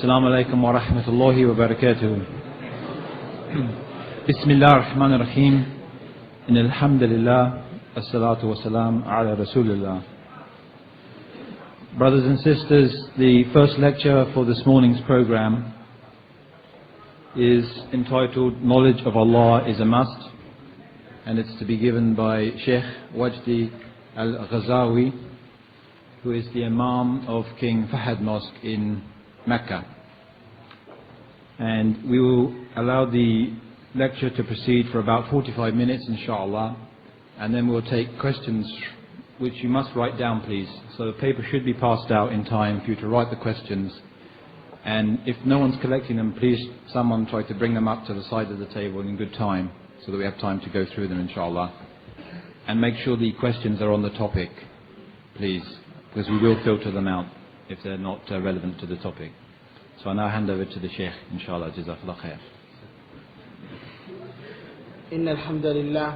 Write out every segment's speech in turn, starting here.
السلام عليكم ورحمة الله وبركاته. بسم الله الرحمن الرحيم. إن الحمد لله الصلاة والسلام على رسول الله. Brothers and sisters, the first lecture for this morning's program is entitled Knowledge of Allah is a Must, and it's to be given by Sheikh Wajdi Al-Ghazawi, who is the Imam of King Fahad Mosque in Mecca. And we will allow the lecture to proceed for about 45 minutes, inshallah, and then we'll take questions which you must write down, please. So the paper should be passed out in time for you to write the questions. And if no one's collecting them, please someone try to bring them up to the side of the table in good time so that we have time to go through them, inshallah. And make sure the questions are on the topic, please, because we will filter them out if they're not relevant to the topic. So I now hand over to the Sheikh, inshallah. Jazakallah khair. إن الحمد لله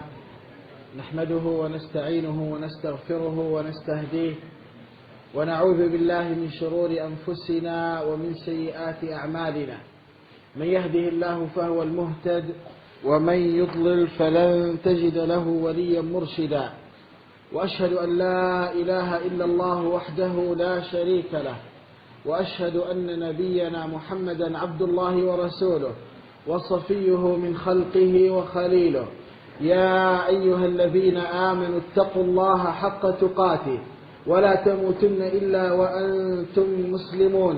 نحمده ونستعينه ونستغفره ونستهديه ونعوذ بالله من شرور أنفسنا ومن سيئات أعمالنا. من يهده الله فهو المهتد ومن يضلل فلن تجد له وليا مرشدا. وأشهد أن لا إله إلا الله وحده لا شريك له، وأشهد أن نبينا محمدا عبد الله ورسوله وصفيه من خلقه وخليله. يا أيها الذين آمنوا اتقوا الله حق تقاته ولا تموتن إلا وأنتم مسلمون.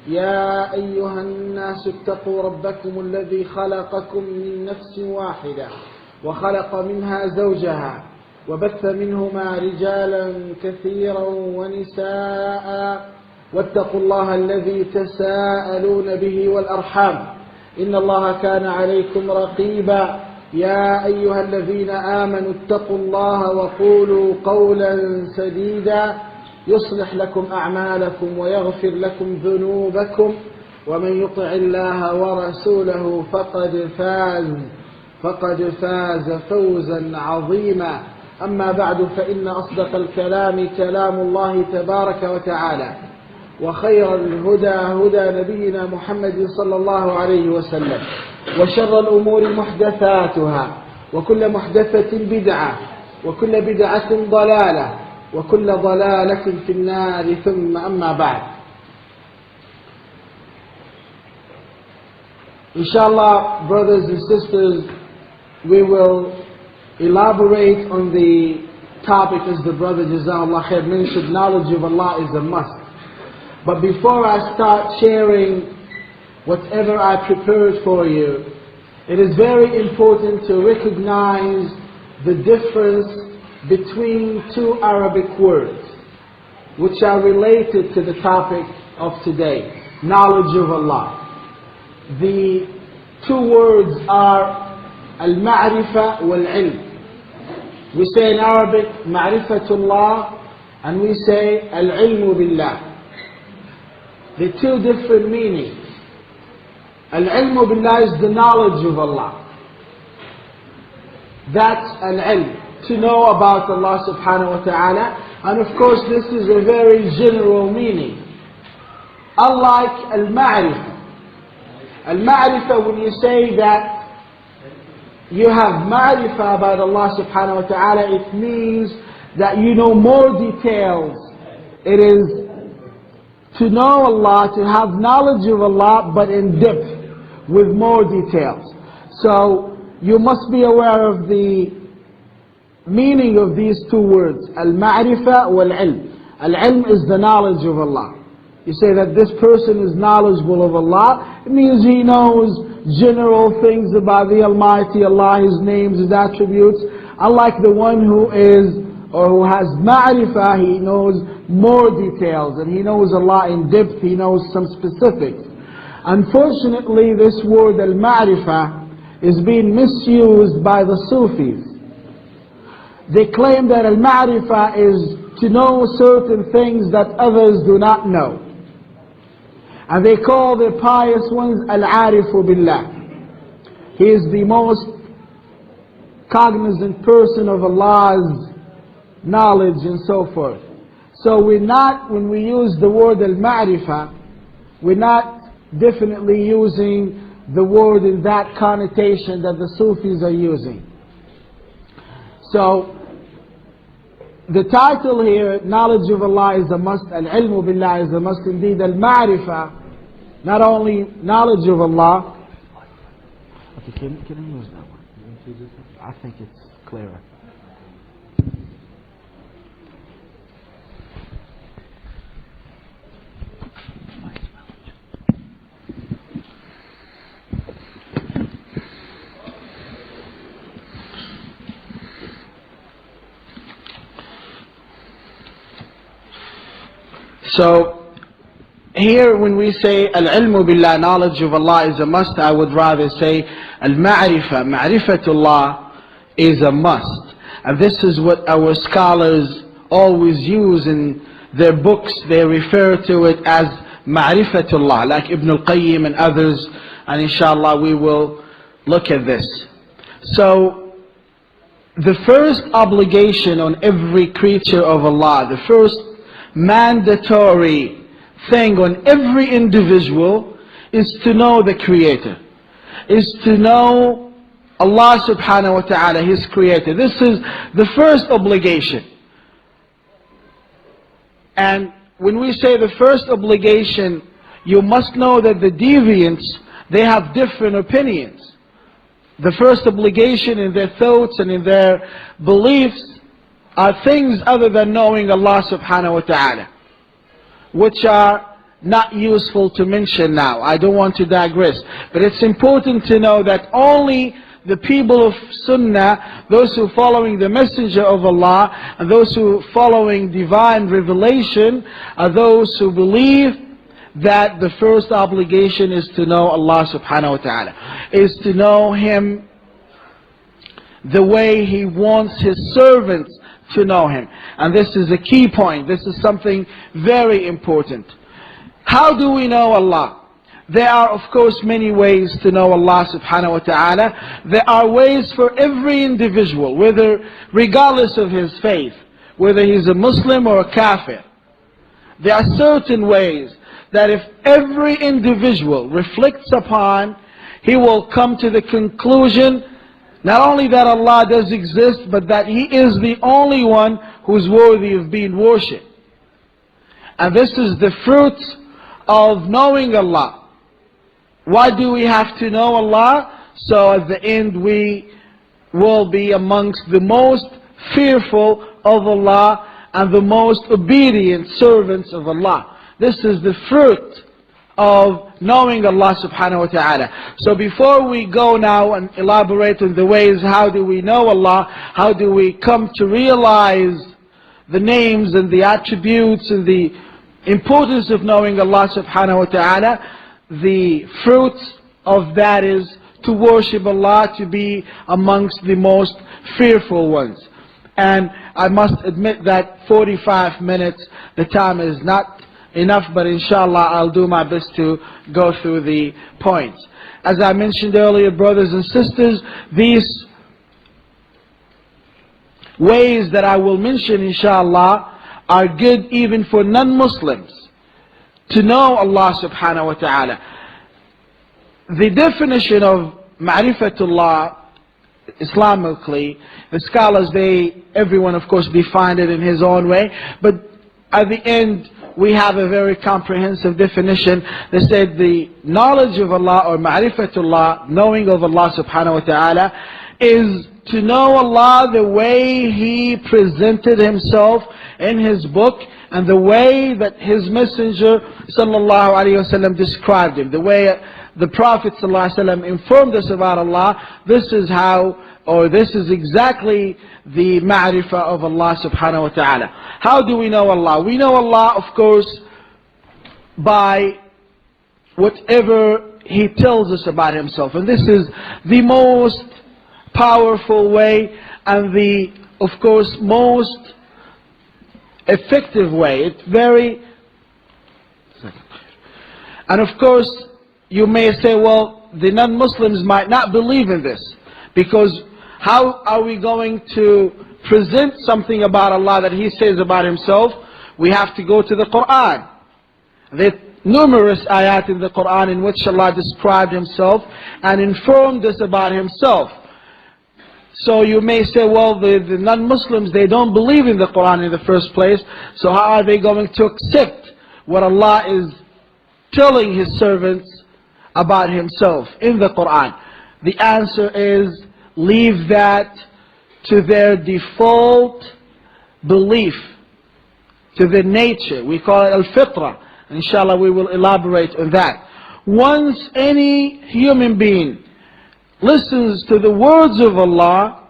يا أيها الناس اتقوا ربكم الذي خلقكم من نفس واحدة وخلق منها زوجها وبث منهما رجالا كثيرا ونساء واتقوا الله الذي تساءلون به والأرحام إن الله كان عليكم رقيبا. يا أيها الذين آمنوا اتقوا الله وقولوا قولا سديدا يصلح لكم أعمالكم ويغفر لكم ذنوبكم، ومن يطع الله ورسوله فقد فاز فوزا عظيما. أما بعد، فإن أصدق الكلام كلام الله تبارك وتعالى، وخير الهدى هدى نبينا محمد صلى الله عليه وسلم، وشر الأمور محدثاتها، وكل محدثة بدعة، وكل بدعة ضلالة، وكل ضلالة في النار. ثم أما بعد. Inshallah, brothers and sisters, we will elaborate on the topic as the brother Jazakallah Khair mentioned. Knowledge of Allah is a must. But before I start sharing whatever I prepared for you, it is very important to recognize the difference between two Arabic words which are related to the topic of today, knowledge of Allah. The two words are al-ma'rifa wal-ilm. We say in Arabic ma'rifatullah, and we say al-ilmu billah. The two different meanings. Al-ilmu billah is the knowledge of Allah. That's al-ilm, to know about Allah subhanahu wa ta'ala. And of course this is a very general meaning. Unlike al-ma'rifah. Al-ma'rifah, when you say that you have ma'rifah about Allah subhanahu wa ta'ala, it means that you know more details. It is to know Allah, to have knowledge of Allah, but in depth, with more details. So you must be aware of the meaning of these two words, al-ma'rifa wal-ilm. Al-ilm is the knowledge of Allah. You say that this person is knowledgeable of Allah, it means he knows general things about the Almighty Allah, His names, His attributes. Unlike the one who is, or who has ma'rifah, he knows more details, and he knows Allah in depth, he knows some specifics. Unfortunately, this word al-ma'rifah is being misused by the Sufis. They claim that al-ma'rifah is to know certain things that others do not know. And they call the pious ones al-arifu billah. He is the most cognizant person of Allah's knowledge and so forth. So we're not, when we use the word al-ma'rifah, we're not definitely using the word in that connotation that the Sufis are using. So, the title here, knowledge of Allah is a must, al-ilmu billah is a must indeed, al-ma'rifah, not only knowledge of Allah. Okay, can I use that one? I think it's clearer. So, here when we say al-ilmu billah, knowledge of Allah is a must, I would rather say al-ma'rifah, ma'rifatullah is a must. And this is what our scholars always use in their books. They refer to it as ma'rifatullah, like Ibn al-Qayyim and others, and inshallah we will look at this. So, the first obligation on every creature of Allah, the first mandatory thing on every individual is to know the Creator, is to know Allah subhanahu wa ta'ala, His Creator. This is the first obligation. And when we say the first obligation, you must know that the deviants, they have different opinions. The first obligation in their thoughts and in their beliefs are things other than knowing Allah subhanahu wa ta'ala, which are not useful to mention now. I don't want to digress. But it's important to know that only the people of Sunnah, those who are following the Messenger of Allah, and those who are following divine revelation, are those who believe that the first obligation is to know Allah subhanahu wa ta'ala, is to know Him the way He wants His servants to know Him. And this is a key point. This is something very important. How do we know Allah? There are of course many ways to know Allah subhanahu wa ta'ala. There are ways for every individual, whether regardless of his faith, whether he's a Muslim or a Kafir. There are certain ways that if every individual reflects upon, he will come to the conclusion not only that Allah does exist, but that He is the only one who is worthy of being worshipped. And this is the fruit of knowing Allah. Why do we have to know Allah? So at the end we will be amongst the most fearful of Allah and the most obedient servants of Allah. This is the fruit of knowing Allah subhanahu wa ta'ala. So before we go now and elaborate on the ways how do we know Allah, how do we come to realize the names and the attributes and the importance of knowing Allah subhanahu wa ta'ala, the fruit of that is to worship Allah, to be amongst the most fearful ones. And I must admit that 45 minutes, the time is not enough, but inshallah I'll do my best to go through the points. As I mentioned earlier, brothers and sisters, these ways that I will mention inshallah are good even for non-Muslims to know Allah subhanahu wa ta'ala. The definition of ma'rifatullah Islamically, the scholars, everyone of course defined it in his own way, but at the end we have a very comprehensive definition. They said the knowledge of Allah, or ma'rifatullah, knowing of Allah subhanahu wa ta'ala, is to know Allah the way He presented Himself in His book, and the way that His Messenger sallallahu alaihi wasallam described Him, the way the Prophet sallallahu alaihi wasallam informed us about Allah. This is how, or this is exactly the ma'rifah of Allah subhanahu wa ta'ala. How do we know Allah? We know Allah, of course, by whatever He tells us about Himself. And this is the most powerful way and the, of course, most effective way. It's very... And of course, you may say, well, the non-Muslims might not believe in this, because how are we going to present something about Allah that He says about Himself? We have to go to the Quran. numerous ayat in the Quran in which Allah described Himself and informed us about Himself. So you may say, well, the non-Muslims, they don't believe in the Quran in the first place, so how are they going to accept what Allah is telling His servants about Himself in the Quran? The answer is, leave that to their default belief, to their nature. We call it al-fitra. Inshallah, we will elaborate on that. Once any human being listens to the words of Allah,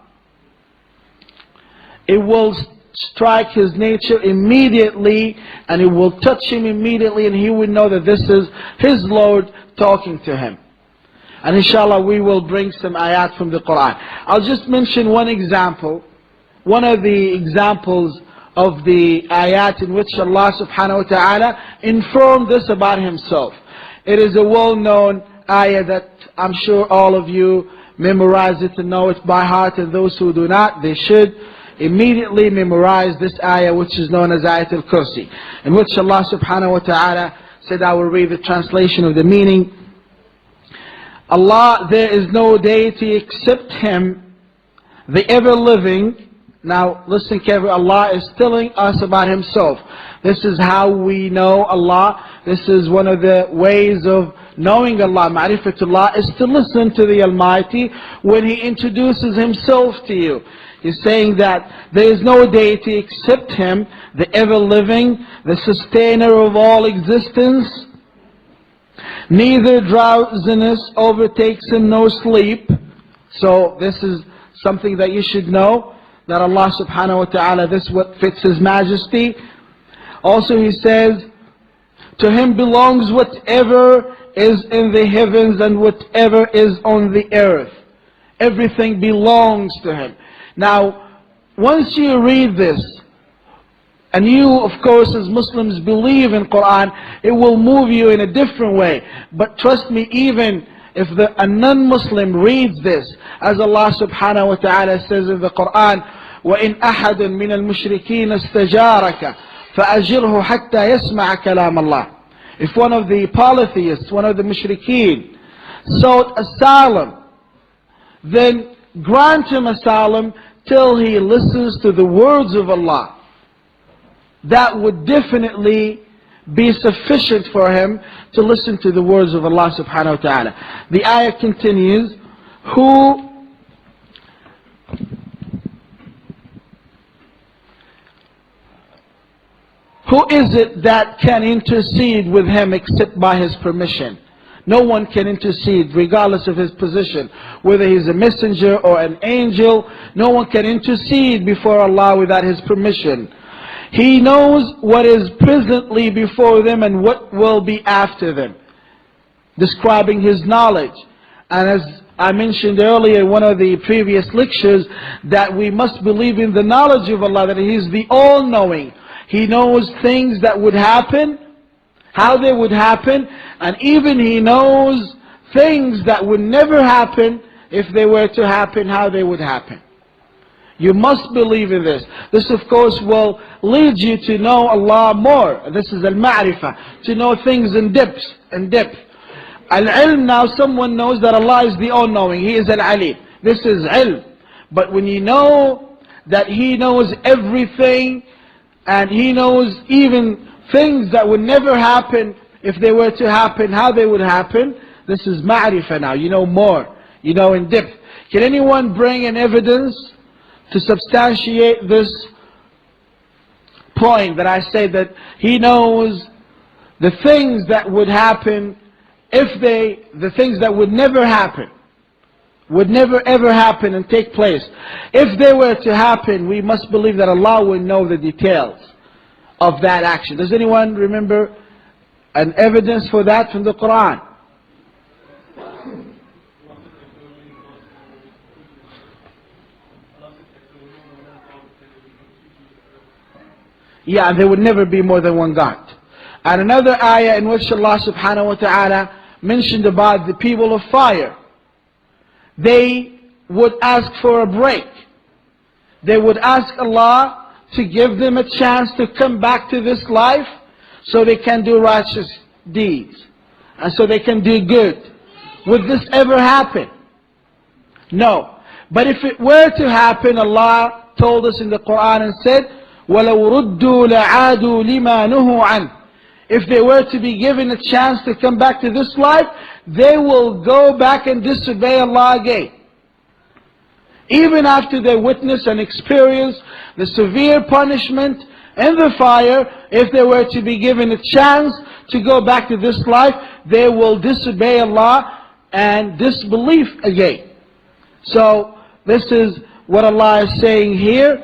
it will strike his nature immediately, and it will touch him immediately, and he will know that this is his Lord talking to him. And inshallah, we will bring some ayat from the Quran. I'll just mention one example. One of the examples of the ayat in which Allah subhanahu wa ta'ala informed us about Himself. It is a well-known ayah that I'm sure all of you memorize it and know it by heart, and those who do not, they should immediately memorize this ayah, which is known as Ayat al-Kursi, in which Allah subhanahu wa ta'ala said, I will read the translation of the meaning. Allah, there is no deity except Him, the ever-living. Now listen carefully, Allah is telling us about Himself. This is how we know Allah. This is one of the ways of knowing Allah. Ma'rifatullah is to listen to the Almighty when He introduces Himself to you. He's saying that there is no deity except Him, the ever-living, the sustainer of all existence. Neither drowsiness overtakes Him, nor sleep. So this is something that you should know, that Allah subhanahu wa ta'ala, this is what fits His majesty. Also He says, to Him belongs whatever is in the heavens and whatever is on the earth. Everything belongs to Him. Now, once you read this, and you, of course, as Muslims believe in Quran, it will move you in a different way. But trust me, even if a non-Muslim reads this, as Allah subhanahu wa ta'ala says in the Quran, وَإِنْ أَحَدٌ مِّنَ الْمُشْرِكِينَ اسْتَجَارَكَ فَأَجِرْهُ حَتَّى يَسْمَعَ كَلَامَ اللَّهِ. If one of the polytheists, one of the mushrikeen, sought asylum, then grant him asylum till he listens to the words of Allah. That would definitely be sufficient for him to listen to the words of Allah subhanahu wa ta'ala. The ayah continues, Who is it that can intercede with Him except by His permission? No one can intercede regardless of his position, whether he's a messenger or an angel. No one can intercede before Allah without His permission. He knows what is presently before them and what will be after them, describing His knowledge. And as I mentioned earlier in one of the previous lectures, that we must believe in the knowledge of Allah, that He is the all-knowing. He knows things that would happen, how they would happen, and even He knows things that would never happen if they were to happen, how they would happen. You must believe in this. This, of course, will lead you to know Allah more. This is al-ma'rifah, to know things in depth. Al-ilm, now someone knows that Allah is the all-knowing. He is al-alim. This is ilm. But when you know that He knows everything, and He knows even things that would never happen if they were to happen, how they would happen, this is ma'rifah now. You know more. You know in depth. Can anyone bring an evidence to substantiate this point that I say that He knows the things that would happen the things that would never happen, would never ever happen and take place. If they were to happen, we must believe that Allah will know the details of that action. Does anyone remember an evidence for that from the Quran? Yeah, there would never be more than one God. And another ayah in which Allah subhanahu wa ta'ala mentioned about the people of fire. They would ask for a break. They would ask Allah to give them a chance to come back to this life so they can do righteous deeds, and so they can do good. Would this ever happen? No. But if it were to happen, Allah told us in the Quran and said, وَلَوْ رُدُّوا لَعَادُوا لِمَا نُهُوا عَنْهُ. If they were to be given a chance to come back to this life, they will go back and disobey Allah again. Even after they witness and experience the severe punishment in the fire, if they were to be given a chance to go back to this life, they will disobey Allah and disbelief again. So this is what Allah is saying here,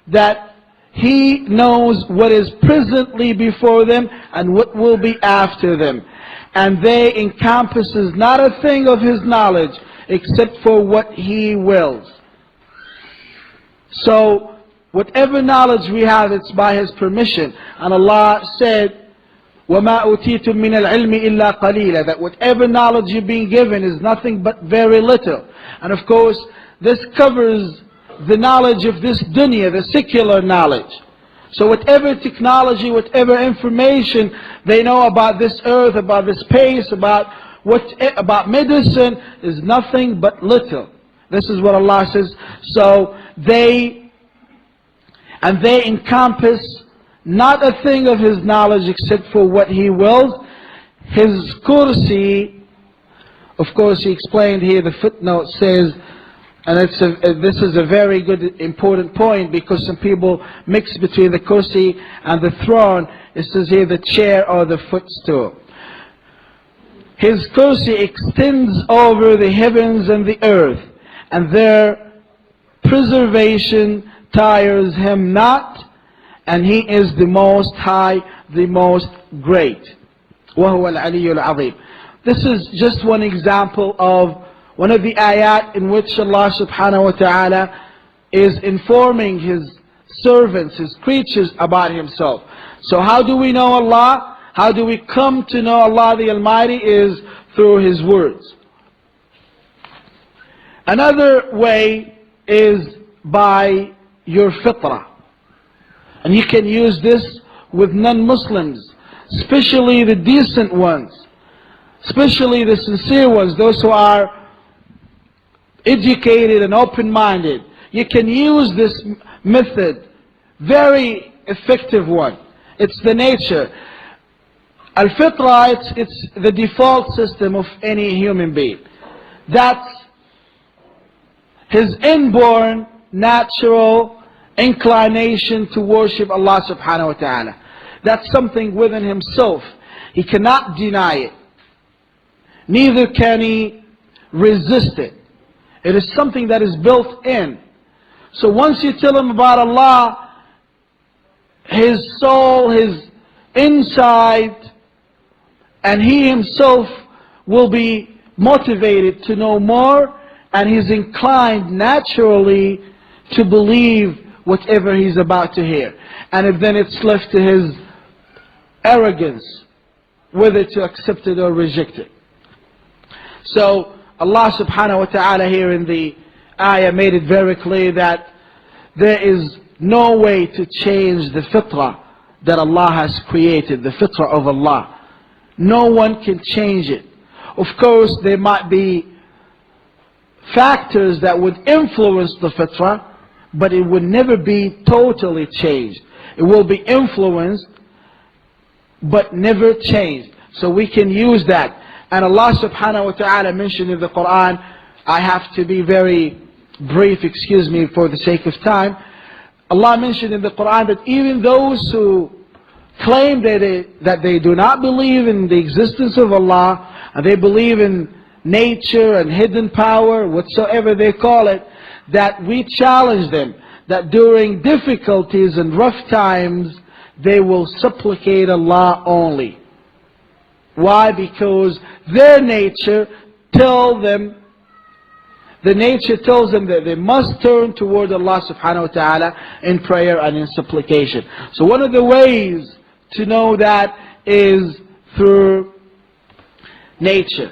that He knows what is presently before them and what will be after them. And they encompasses not a thing of His knowledge except for what He wills. So whatever knowledge we have, it's by His permission. And Allah said, وَمَا أُوتِيتُم مِّنَ الْعِلْمِ إِلَّا قَلِيلًا, that whatever knowledge you're being given is nothing but very little. And of course, this covers the knowledge of this dunya, the secular knowledge. So whatever technology, whatever information they know about this earth, about this space, about medicine, is nothing but little. This is what Allah says. So they encompass not a thing of His knowledge except for what He wills. His kursi, of course He explained here, the footnote says, and this is a very good, important point, because some people mix between the kursi and the throne. It says here the chair or the footstool. His kursi extends over the heavens and the earth, and their preservation tires Him not, and He is the Most High, the Most Great. وَهُوَ الْعَلِيُّ الْعَظِيمُ. This is just one example of one of the ayat in which Allah subhanahu wa ta'ala is informing His servants, His creatures, about Himself. So how do we know Allah? How do we come to know Allah the Almighty? Is through His words. Another way is by your fitrah. And you can use this with non-Muslims, especially the decent ones, especially the sincere ones, those who are educated and open-minded. You can use this method, very effective one. It's the nature. Al-Fitra, it's the default system of any human being. That's his inborn, natural inclination to worship Allah subhanahu wa ta'ala. That's something within himself. He cannot deny it. Neither can he resist it. It is something that is built in. So once you tell him about Allah, his soul, his inside, and he himself will be motivated to know more, and he's inclined naturally to believe whatever he's about to hear. And if then it's left to his arrogance, whether to accept it or reject it. So Allah subhanahu wa ta'ala here in the ayah made it very clear that there is no way to change the fitrah that Allah has created, the fitrah of Allah. No one can change it. Of course, there might be factors that would influence the fitrah, but it would never be totally changed. It will be influenced, but never changed. So we can use that. And Allah subhanahu wa ta'ala mentioned in the Quran, I have to be very brief, excuse me for the sake of time. Allah mentioned in the Quran that even those who claim that they do not believe in the existence of Allah, and they believe in nature and hidden power, whatsoever they call it, that we challenge them, that during difficulties and rough times, they will supplicate Allah only. Why? Because their nature tells them, the nature tells them that they must turn toward Allah subhanahu wa ta'ala in prayer and in supplication. So one of the ways to know that is through nature.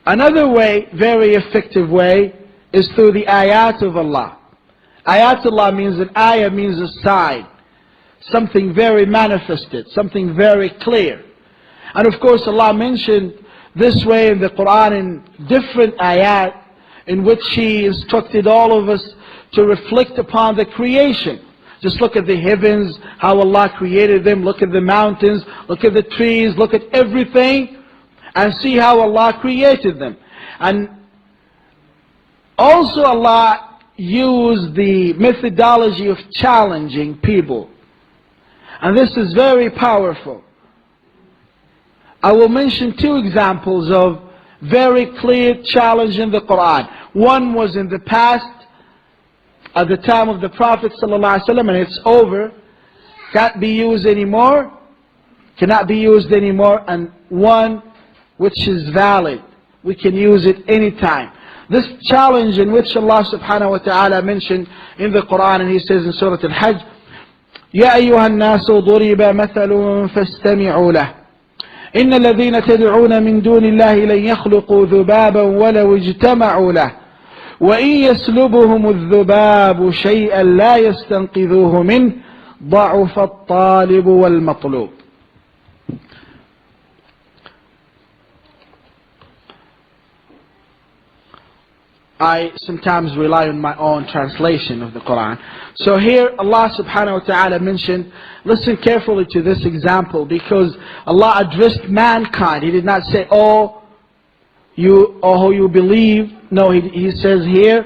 Another way, very effective way, is through the ayat of Allah. Ayat Allah means, an ayah means a sign. something very manifested, something very clear. And of course Allah mentioned this way in the Quran in different ayat, in which He instructed all of us to reflect upon the creation. Just look at the heavens, how Allah created them. Look at the mountains, look at the trees, look at everything, and see how Allah created them. And also Allah used the methodology of challenging people. And this is very powerful. I will mention two examples of very clear challenge in the Quran. One was in the past, at the time of the Prophet ﷺ, and it's over, can't be used anymore, cannot be used anymore, and one which is valid, we can use it anytime. This challenge in which Allah subhanahu wa ta'ala mentioned in the Quran, and He says in Surah Al-Hajj, يَا أَيُّهَا النَّاسُ ضُرِبَ مَثَلٌ فَاسْتَمِعُوا لَهُ إِنَّ الَّذِينَ تَدْعُونَ مِن دُونِ اللَّهِ لَن يَخْلُقُوا ذُبَابًا وَلَوِ اجْتَمَعُوا لَهُ وَإِن يَسْلُبْهُمُ الذُّبَابُ شَيْئًا لَا يَسْتَنقِذُوهُ مِنْهُ ضَعُفَ الطَّالِبُ وَالْمَطْلُوبُ. I sometimes rely on my own translation of the Quran. So here Allah subhanahu wa ta'ala mentioned, listen carefully to this example, because Allah addressed mankind. He did not say, oh you believe. No, he says here,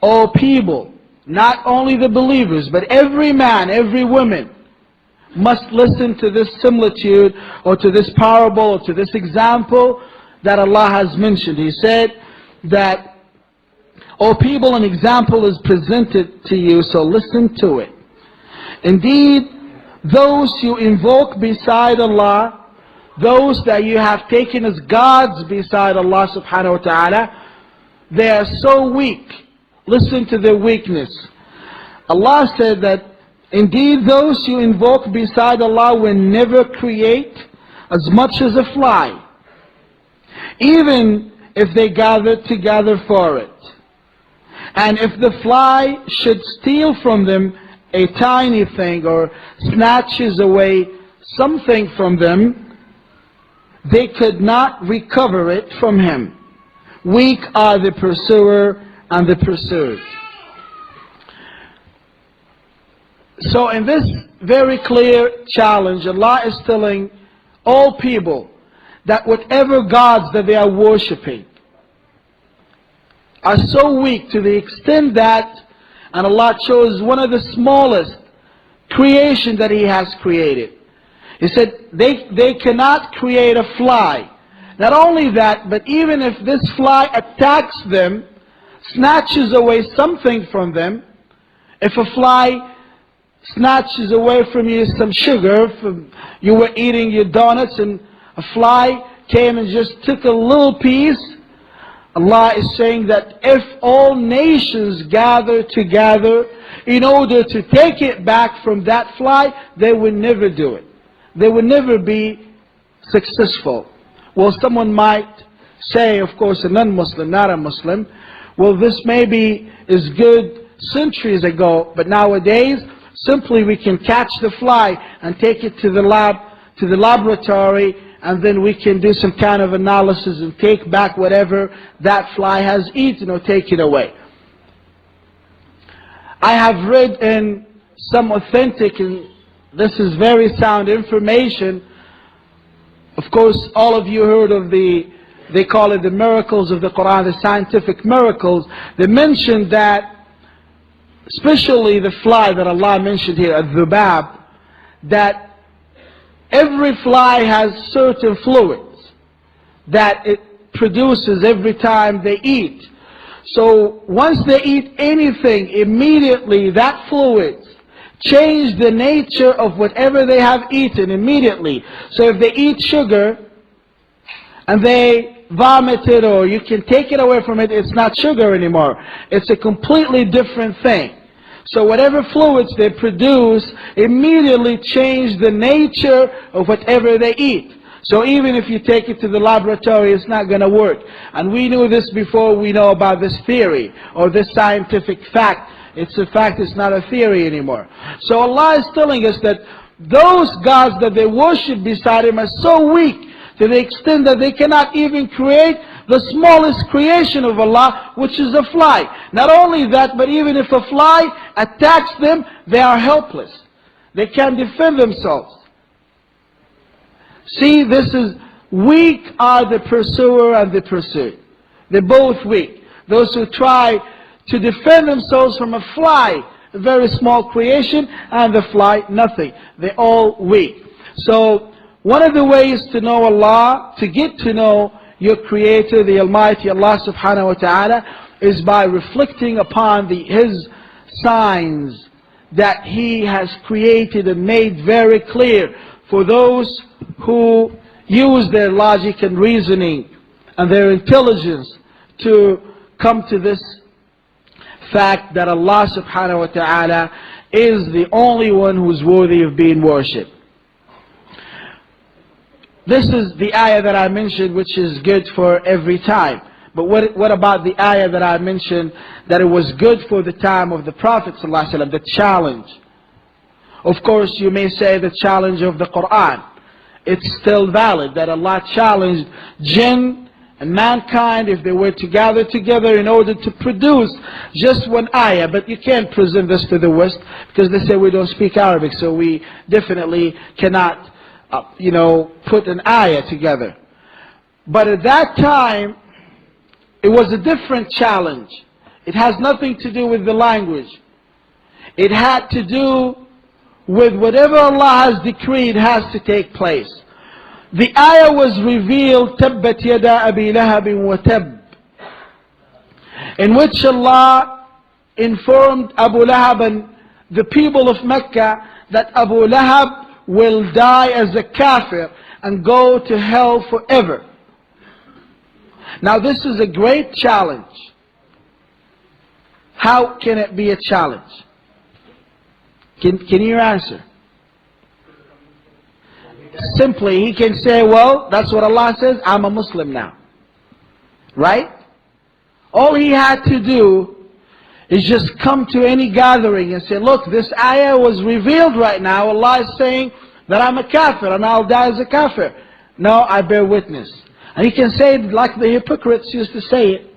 oh people, not only the believers, but every man, every woman must listen to this similitude, or to this parable, or to this example that Allah has mentioned. He said that, O people, an example is presented to you, so listen to it. Indeed, those you invoke beside Allah, those that you have taken as gods beside Allah subhanahu wa ta'ala, they are so weak. Listen to their weakness. Allah said that, indeed those you invoke beside Allah will never create as much as a fly, even if they gather together for it. And if the fly should steal from them a tiny thing, or snatches away something from them, they could not recover it from him. Weak are the pursuer and the pursued. So in this very clear challenge, Allah is telling all people that whatever gods that they are worshipping are so weak, to the extent that, and Allah chose one of the smallest creation that He has created. He said they cannot create a fly. Not only that, but even if this fly attacks them, snatches away something from them, if a fly snatches away from you some sugar, you were eating your donuts and a fly came and just took a little piece, Allah is saying that if all nations gather together in order to take it back from that fly, they will never do it. They will never be successful. Well, someone might say, of course, a non-Muslim, not a Muslim, well, this maybe is good centuries ago, but nowadays, simply we can catch the fly and take it to the lab, to the laboratory, and then we can do some kind of analysis and take back whatever that fly has eaten, or take it away. I have read in some authentic, and this is very sound information. Of course, all of you heard of they call it the miracles of the Quran, the scientific miracles. They mentioned that, especially the fly that Allah mentioned here, al-dhubab, that every fly has certain fluids that it produces every time they eat. So once they eat anything, immediately that fluids change the nature of whatever they have eaten immediately. So if they eat sugar and they vomit it, or you can take it away from it, it's not sugar anymore. It's a completely different thing. So whatever fluids they produce immediately change the nature of whatever they eat. So even if you take it to the laboratory, it's not going to work. And we knew this before we know about this theory or this scientific fact. It's a fact, it's not a theory anymore. So Allah is telling us that those gods that they worship beside Him are so weak to the extent that they cannot even create the smallest creation of Allah, which is a fly. Not only that, but even if a fly attacks them, they are helpless. They can't defend themselves. See, this is weak are the pursuer and the pursued. They're both weak. Those who try to defend themselves from a fly, a very small creation, and the fly, nothing. They're all weak. So, one of the ways to know Allah, to get to know your Creator, the Almighty Allah subhanahu wa ta'ala, is by reflecting upon His signs that He has created and made very clear for those who use their logic and reasoning and their intelligence to come to this fact that Allah subhanahu wa ta'ala is the only one who is worthy of being worshipped. This is the ayah that I mentioned, which is good for every time. But what about the ayah that I mentioned, that it was good for the time of the Prophet ﷺ, the challenge? Of course, you may say the challenge of the Quran. It's still valid, that Allah challenged jinn and mankind if they were to gather together in order to produce just one ayah. But you can't present this to the West, because they say we don't speak Arabic, so we definitely cannot put an ayah together. But at that time, it was a different challenge. It has nothing to do with the language. It had to do with whatever Allah has decreed has to take place. The ayah was revealed, تَبَّتْ يَدَا أَبِي لَهَبٍ وَتَبٍّ, in which Allah informed Abu Lahab and the people of Mecca that Abu Lahab will die as a kafir and go to hell forever. Now this is a great challenge. How can it be a challenge? Can you answer? Simply, he can say, well, that's what Allah says, I'm a Muslim now. Right? All he had to do is just come to any gathering and say, look, this ayah was revealed right now. Allah is saying that I'm a kafir and I'll die as a kafir. No, I bear witness. And he can say it like the hypocrites used to say it.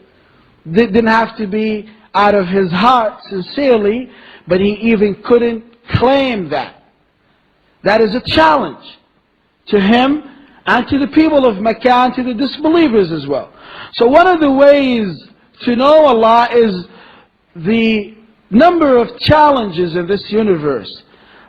It didn't have to be out of his heart sincerely, but he even couldn't claim that. That is a challenge to him and to the people of Mecca and to the disbelievers as well. So one of the ways to know Allah is the number of challenges in this universe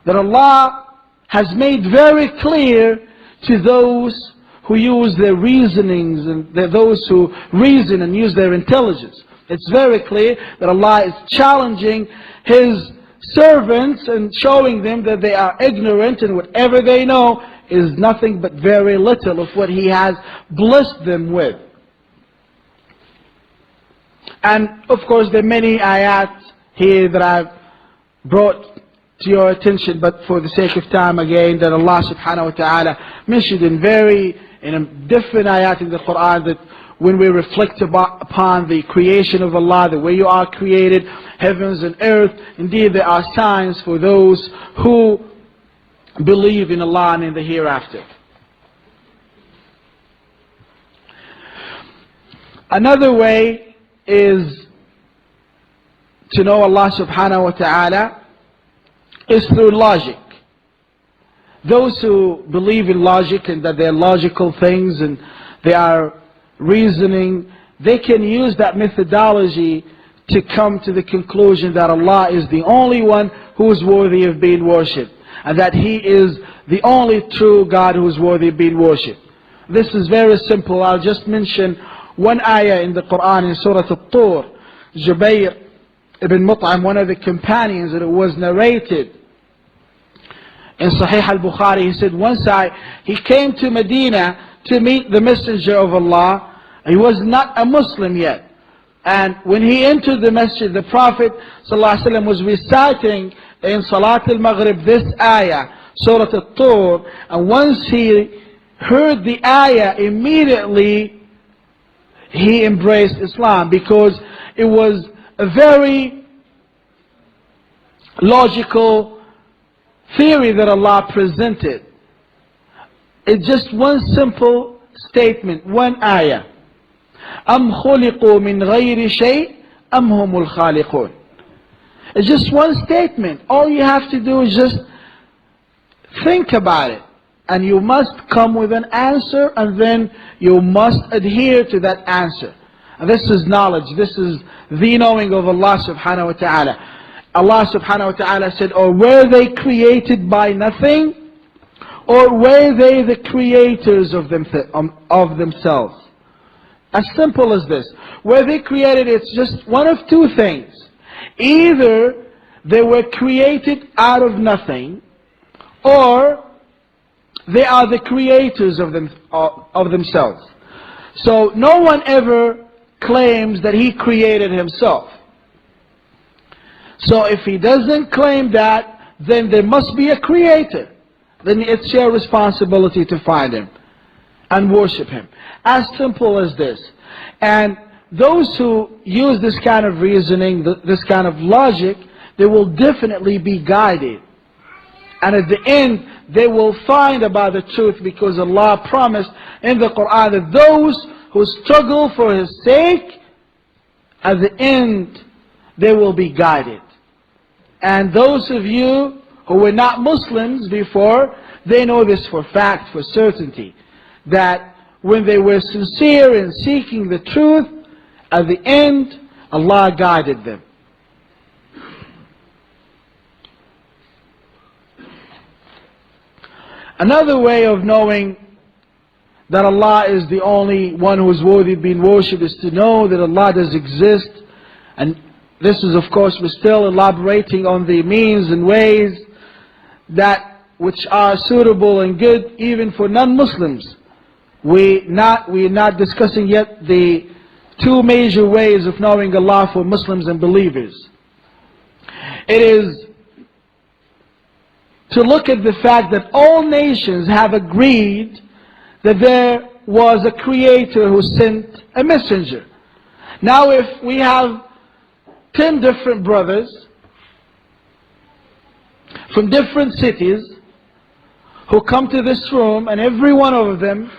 that Allah has made very clear to those who use their reasonings and those who reason and use their intelligence. It's very clear that Allah is challenging His servants and showing them that they are ignorant, and whatever they know is nothing but very little of what He has blessed them with. And of course there are many ayat here that I've brought to your attention, but for the sake of time again, that Allah subhanahu wa ta'ala mentioned in a different ayat in the Quran, that when we reflect upon the creation of Allah, the way you are created, heavens and earth, indeed there are signs for those who believe in Allah and in the hereafter. Another way is to know Allah subhanahu wa ta'ala is through logic. Those who believe in logic and that they're logical things and they are reasoning, they can use that methodology to come to the conclusion that Allah is the only one who is worthy of being worshipped, and that He is the only true God who is worthy of being worshipped. This is very simple. I'll just mention one ayah in the Quran in Surah At-Tur. Jubayr ibn Mut'im, one of the companions, that it was narrated in Sahih al-Bukhari, he said once he came to Medina to meet the Messenger of Allah. He was not a Muslim yet. And when he entered the masjid, the Prophet ﷺ was reciting in Salat al-Maghrib this ayah, Surah At-Tur. And once he heard the ayah, immediately he embraced Islam, because it was a very logical theory that Allah presented. It's just one simple statement, one ayah. أَمْ خُلِقُوا مِنْ غَيْرِ شَيْءٍ أَمْ هُمُ الْخَالِقُونَ. It's just one statement. All you have to do is just think about it. And you must come with an answer, and then you must adhere to that answer. And this is knowledge. This is the knowing of Allah subhanahu wa ta'ala. Allah subhanahu wa ta'ala said, or were they created by nothing, or were they the creators of themselves? As simple as this. Were they created, it's just one of two things. Either they were created out of nothing, or they are the creators of themselves. So no one ever claims that he created himself. So if he doesn't claim that, then there must be a creator. Then it's your responsibility to find him and worship him. As simple as this. And those who use this kind of reasoning, this kind of logic, they will definitely be guided. And at the end, they will find about the truth, because Allah promised in the Quran that those who struggle for His sake, at the end, they will be guided. And those of you who were not Muslims before, they know this for fact, for certainty, that when they were sincere in seeking the truth, at the end, Allah guided them. Another way of knowing that Allah is the only one who is worthy of being worshipped is to know that Allah does exist. And this is, of course, we're still elaborating on the means and ways that which are suitable and good even for non-Muslims. We're not discussing yet the two major ways of knowing Allah for Muslims and believers. It is to look at the fact that all nations have agreed that there was a creator who sent a messenger. Now if we have 10 different brothers from different cities who come to this room, and every one of them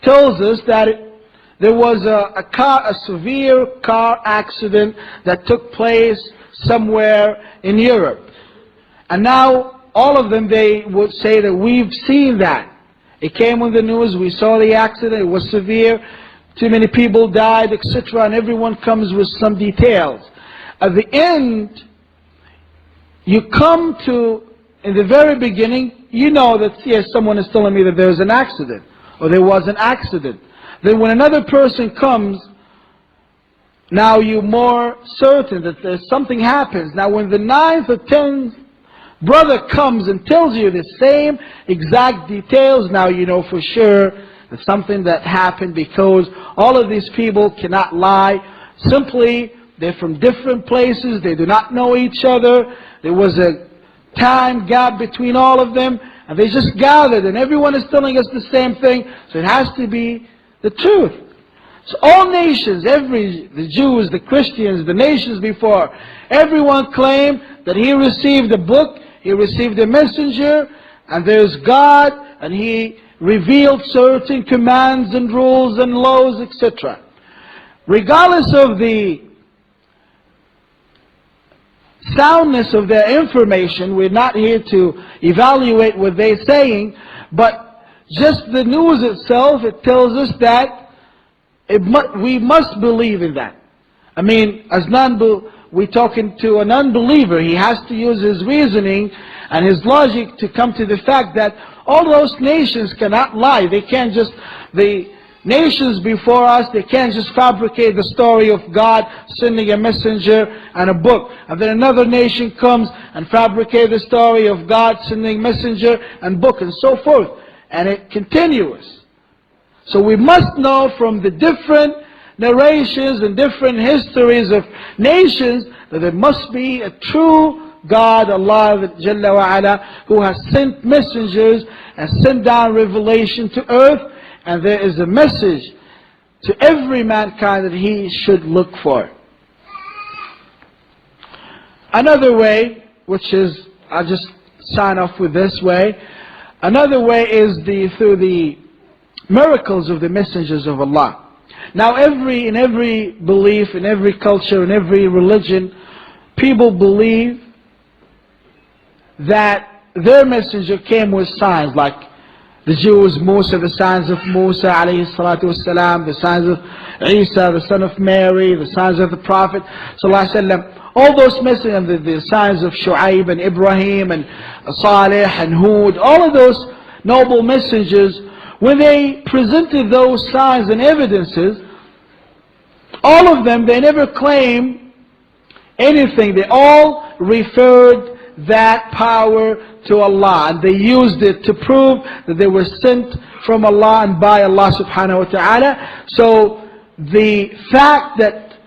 tells us that there was a severe car accident that took place somewhere in Europe. And now all of them, they would say that we've seen that. It came on the news, we saw the accident, it was severe, too many people died, etc. And everyone comes with some details. At the end, you come to, in the very beginning, you know that, yes, someone is telling me that there's an accident, or there was an accident. Then when another person comes, now you're more certain that there's something happens. Now when the 9th or 10th brother comes and tells you the same exact details, now you know for sure that something that happened, because all of these people cannot lie. Simply, they're from different places, they do not know each other, there was a time gap between all of them, and they just gathered, and everyone is telling us the same thing, so it has to be the truth. So all nations, the Jews, the Christians, the nations before, everyone claimed that he received a book, he received a messenger, and there's God, and He revealed certain commands and rules and laws, etc. Regardless of the soundness of their information, we're not here to evaluate what they're saying, but just the news itself, it tells us that we must believe in that. I mean, as we're talking to an unbeliever, he has to use his reasoning and his logic to come to the fact that all those nations cannot lie. They can't just, the nations before us, they can't just fabricate the story of God sending a messenger and a book. And then another nation comes and fabricate the story of God sending messenger and book, and so forth. And it continues. So we must know from the different narrations and different histories of nations that there must be a true God, Allah Jalla wa Ala, who has sent messengers and sent down revelation to earth, and there is a message to every mankind that he should look for. Another way which is, I'll just sign off with this way. Another way is through the miracles of the messengers of Allah. Now in every belief, in every culture, in every religion, people believe that their messenger came with signs, like the Jews, Musa, the signs of Musa alayhi salatu wasalam, the signs of Isa, the son of Mary, the signs of the Prophet sallallahu alaihi wasallam. All those messengers, the signs of Shu'aib and Ibrahim and Salih and Hud, all of those noble messengers, when they presented those signs and evidences, all of them, they never claimed anything. They all referred that power to Allah, and they used it to prove that they were sent from Allah and by Allah subhanahu wa ta'ala. So the fact that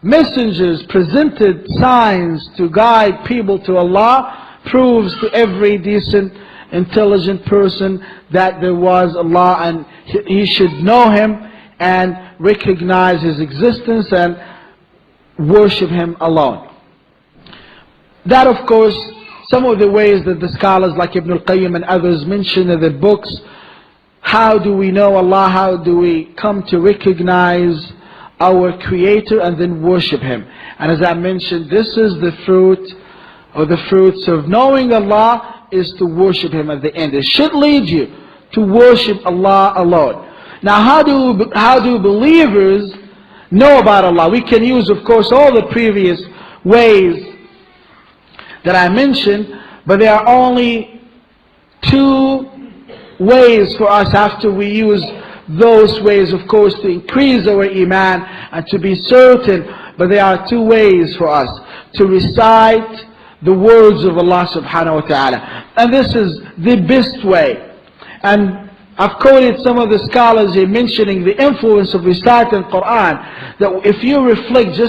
messengers presented signs to guide people to Allah proves to every decent, intelligent person that there was Allah, and he should know Him and recognize His existence and worship Him alone. That, of course, some of the ways that the scholars like Ibn al-Qayyim and others mention in their books. How do we know Allah? How do we come to recognize our Creator and then worship Him? And as I mentioned, this is the fruit, or the fruits of knowing Allah, is to worship Him at the end. It should lead you to worship Allah alone. Now how do believers know about Allah? We can use, of course, all the previous ways that I mentioned, but there are only two ways for us after we use those ways, of course, to increase our iman and to be certain. But there are two ways for us to recite the words of Allah subhanahu wa ta'ala, and this is the best way. And I've quoted some of the scholars in mentioning the influence of reciting Quran, that if you reflect,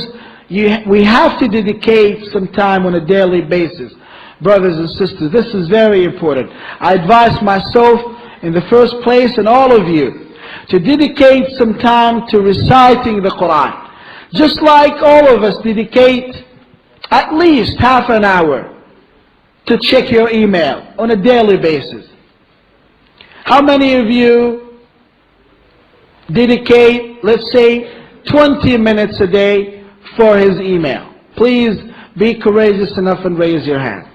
we have to dedicate some time on a daily basis. Brothers and sisters, this is very important. I advise myself in the first place, and all of you, to dedicate some time to reciting the Quran. Just like all of us dedicate at least half an hour to check your email on a daily basis. How many of you dedicate, let's say, 20 minutes a day for his email? Please be courageous enough and raise your hands.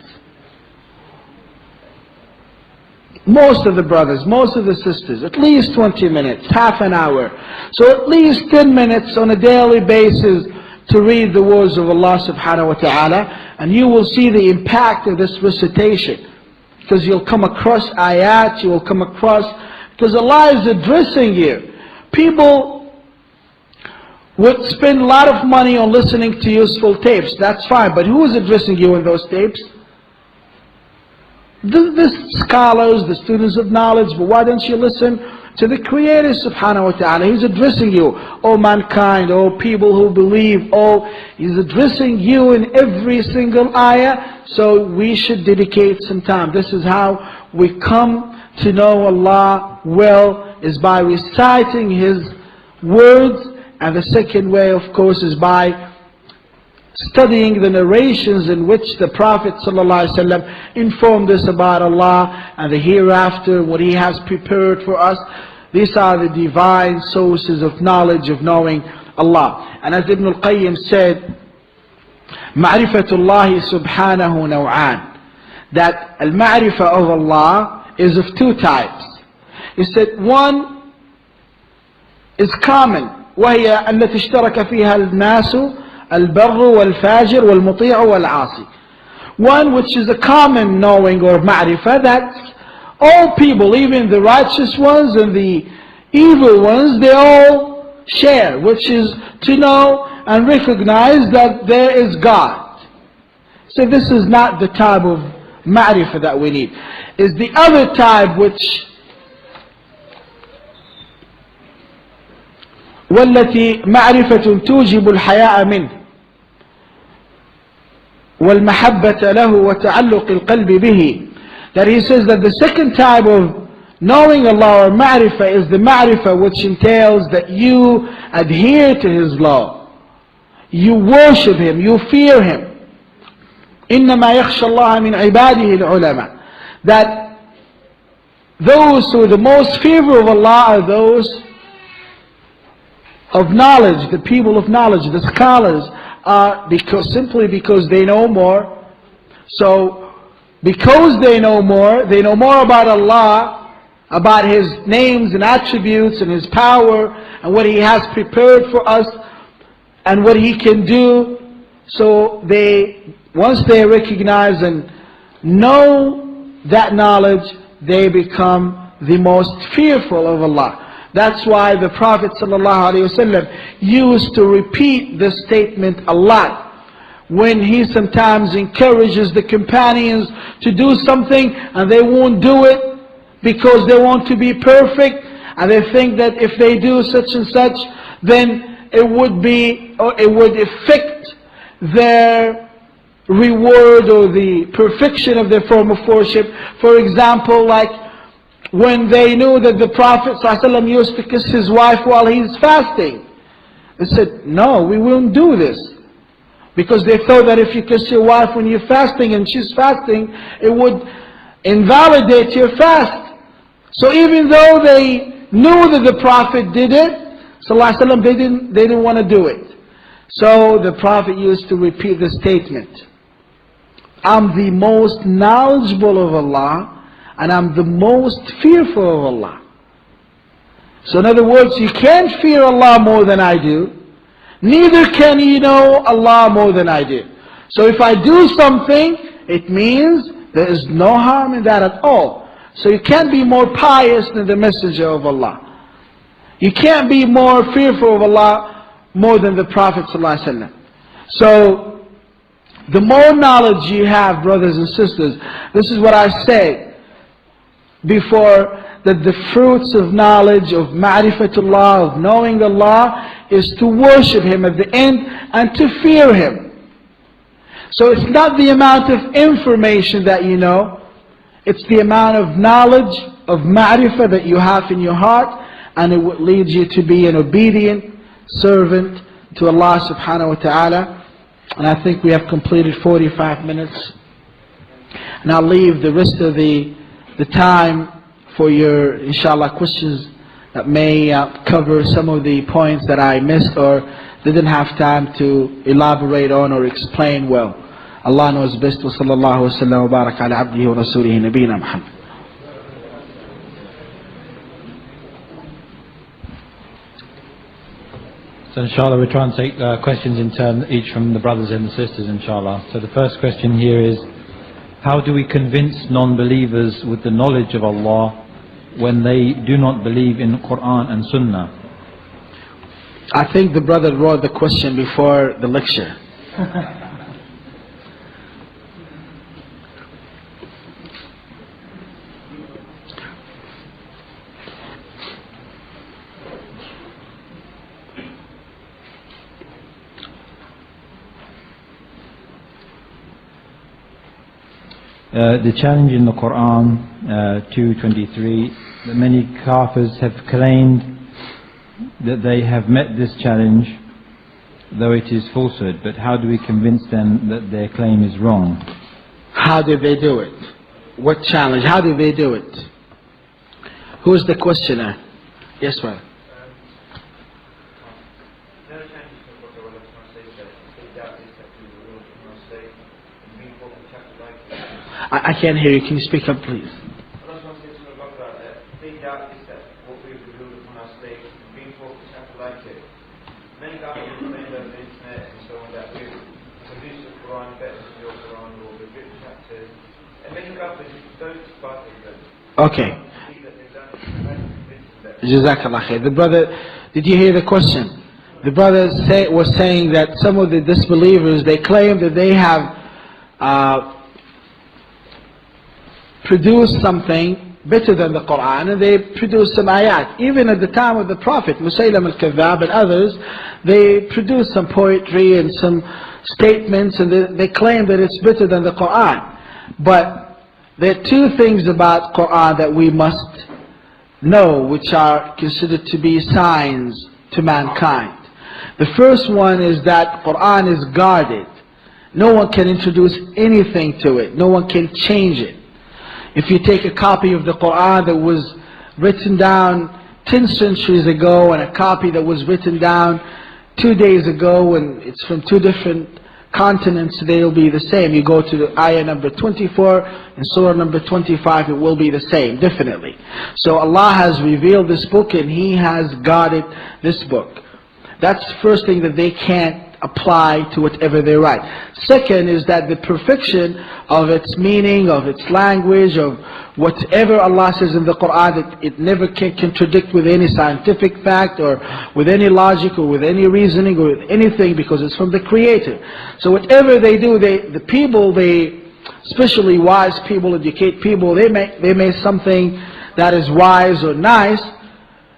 Most of the brothers, most of the sisters, at least 20 minutes, half an hour. So at least 10 minutes on a daily basis to read the words of Allah subhanahu wa ta'ala, and you will see the impact of this recitation. Because you'll come across ayat, you will come across, because Allah is addressing you. People would spend a lot of money on listening to useful tapes, that's fine, but who is addressing you in those tapes? The scholars, the students of knowledge. But why don't you listen to the Creator subhanahu wa ta'ala? He's addressing you, oh mankind, oh people who believe, He's addressing you in every single ayah. So we should dedicate some time. This is how we come to know Allah well, is by reciting His words. And the second way, of course, is by studying the narrations in which the Prophet ﷺ informed us about Allah and the hereafter, what He has prepared for us. These are the divine sources of knowledge, of knowing Allah. And as Ibn al-Qayyim said, Ma'rifatullahi subhanahu naw'an, that al-ma'rifah of Allah is of two types. He said one is common, وهي التي اشترك فيها الناس البر والفاجر والمطيع والعاصي. One which is a common knowing or ma'rifah, that all people, even the righteous ones and the evil ones, they all share, which is to know and recognize that there is God. So this is not the type of ma'rifah that we need. Is the other type, which والتي معرفة توجب الحياء منه والمحبة له وتعلق القلب به. That he says that the second type of knowing Allah or ma'rifah is the ma'rifah which entails that you adhere to His law, you worship Him, you fear Him. إنما يخشى الله من عباده العلماء. That those who are the most fearful of Allah are those of knowledge, the people of knowledge, the scholars, are simply because they know more. So, because they know more about Allah, about His names and attributes and His power and what He has prepared for us and what He can do. So once they recognize and know that knowledge, they become the most fearful of Allah. That's why the Prophet ﷺ used to repeat this statement a lot when he sometimes encourages the companions to do something and they won't do it because they want to be perfect, and they think that if they do such and such, then it would affect their reward or the perfection of their form of worship. For example, like when they knew that the Prophet ﷺ used to kiss his wife while he's fasting, they said, no, we won't do this. Because they thought that if you kiss your wife when you're fasting and she's fasting, it would invalidate your fast. So even though they knew that the Prophet did it, ﷺ, they didn't want to do it. So the Prophet used to repeat the statement, I'm the most knowledgeable of Allah and I'm the most fearful of Allah. So in other words, you can't fear Allah more than I do. Neither can you know Allah more than I do. So if I do something, it means there is no harm in that at all. So you can't be more pious than the Messenger of Allah. You can't be more fearful of Allah more than the Prophet ﷺ. So the more knowledge you have, brothers and sisters, this is what I say before, that the fruits of knowledge, of ma'rifatullah, of knowing Allah, is to worship Him at the end and to fear Him. So it's not the amount of information that you know, it's the amount of knowledge, of ma'rifah that you have in your heart, and it will lead you to be an obedient servant to Allah subhanahu wa ta'ala. And I think we have completed 45 minutes. And I'll leave the rest of the time for your, inshallah, questions that may cover some of the points that I missed or didn't have time to elaborate on or explain well. Allah knows best. Wa sallallahu wa sallam wa barak ala abdihi wa rasulihi nabina Muhammad. So inshallah we'll try and take questions in turn, each from the brothers and the sisters, inshallah. So the first question here is, how do we convince non-believers with the knowledge of Allah when they do not believe in Quran and Sunnah? I think the brother wrote the question before the lecture. The challenge in the Quran 2:23, that many kafirs have claimed that they have met this challenge, though it is falsehood. But how do we convince them that their claim is wrong? How did they do it? What challenge? How did they do it? Who is the questioner? Yes, sir. I can't hear you. Can you speak up, please? Okay. Jazakallah khair. The brother, did you hear the question? The brother was saying that some of the disbelievers, they claim that they have produced something better than the Quran, and they produced some ayat. Even at the time of the Prophet, Musaylam al-Kadhab and others, they produced some poetry and some statements, and they claim that it's better than the Quran. But there are two things about Quran that we must know, which are considered to be signs to mankind. The first one is that Quran is guarded. No one can introduce anything to it. No one can change it. If you take a copy of the Quran that was written down 10 centuries ago and a copy that was written down 2 days ago, and it's from two different continents, they'll be the same. You go to the ayah number 24 and surah number 25, it will be the same, definitely. So Allah has revealed this book and He has guarded this book. That's the first thing that they can't apply to whatever they write. Second is that the perfection of its meaning, of its language, of whatever Allah says in the Quran, that it never can contradict with any scientific fact or with any logic or with any reasoning or with anything, because it's from the Creator. So whatever they do, the people, especially wise people, educate people, they make something that is wise or nice,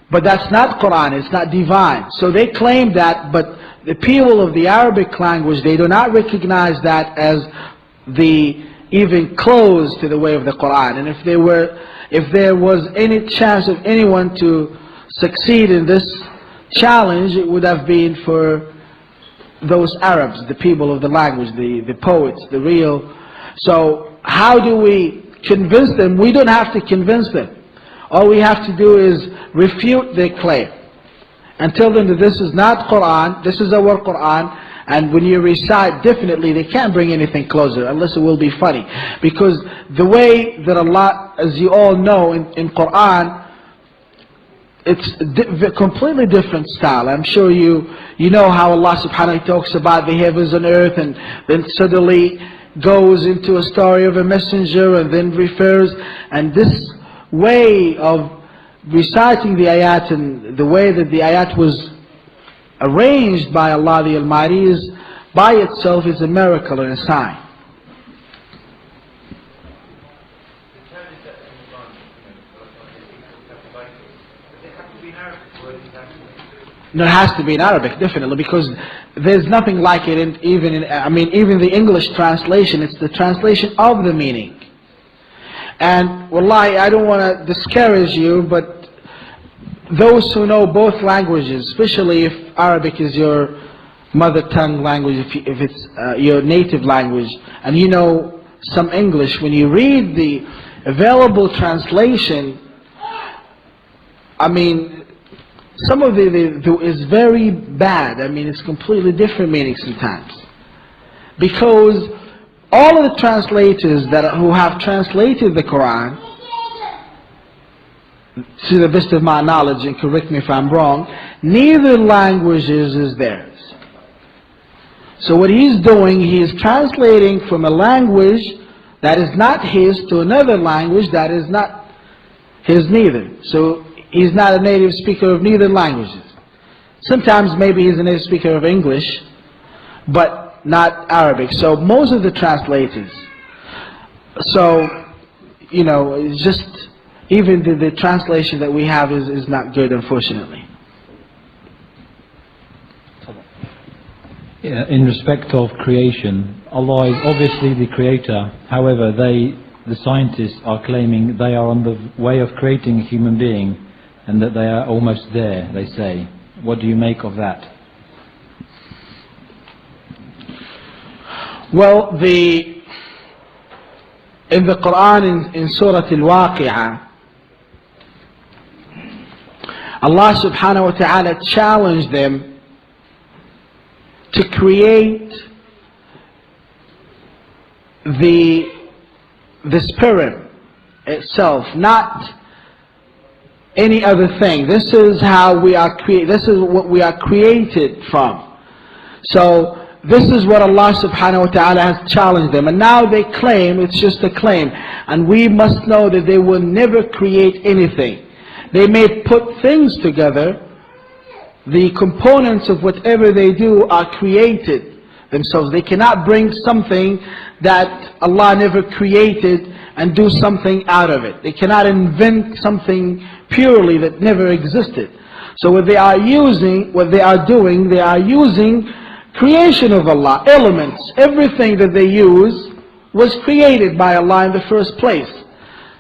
but that's not Quran, it's not divine. So they claim that, but the people of the Arabic language, they do not recognize that as even close to the way of the Quran. And if there was any chance of anyone to succeed in this challenge, it would have been for those Arabs, the people of the language, the poets, the real. So how do we convince them? We don't have to convince them. All we have to do is refute their claim and tell them that this is not Quran, this is our Quran, and when you recite, definitely they can't bring anything closer unless it will be funny. Because the way that Allah, as you all know, in Quran, it's a completely different style. I'm sure you know how Allah subhanahu wa ta'ala talks about the heavens and earth, and then suddenly goes into a story of a messenger and then refers, and this way of reciting the ayat and the way that the ayat was arranged by Allah the Almighty is by itself is a miracle and a sign. No, it has to be in Arabic, definitely, because there's nothing like it even the English translation. It's the translation of the meaning. And wallahi, I don't want to discourage you, but those who know both languages, especially if Arabic is your mother tongue language, if it's your native language, and you know some English, when you read the available translation, some of it is very bad. It's completely different meaning sometimes. Because all of the translators who have translated the Quran, to the best of my knowledge, and correct me if I'm wrong, neither language is theirs. So what he's doing, he is translating from a language that is not his to another language that is not his neither. So he's not a native speaker of neither languages. Sometimes maybe he's a native speaker of English, but not Arabic. So most of the translators, it's just, even the translation that we have is not good, unfortunately. Yeah, in respect of creation, Allah is obviously the creator. However, the scientists are claiming they are on the way of creating a human being, and that they are almost there, they say. What do you make of that? Well, in the Quran, in Surah Al-Waqi'ah, Allah subhanahu wa ta'ala challenged them to create the sperm itself, not any other thing. This is how we are created. This is what we are created from. So this is what Allah subhanahu wa ta'ala has challenged them. And now they claim, it's just a claim. And we must know that they will never create anything. They may put things together. The components of whatever they do are created themselves. They cannot bring something that Allah never created and do something out of it. They cannot invent something purely that never existed. So what they are doing, they are using creation of Allah, elements. Everything that they use was created by Allah in the first place.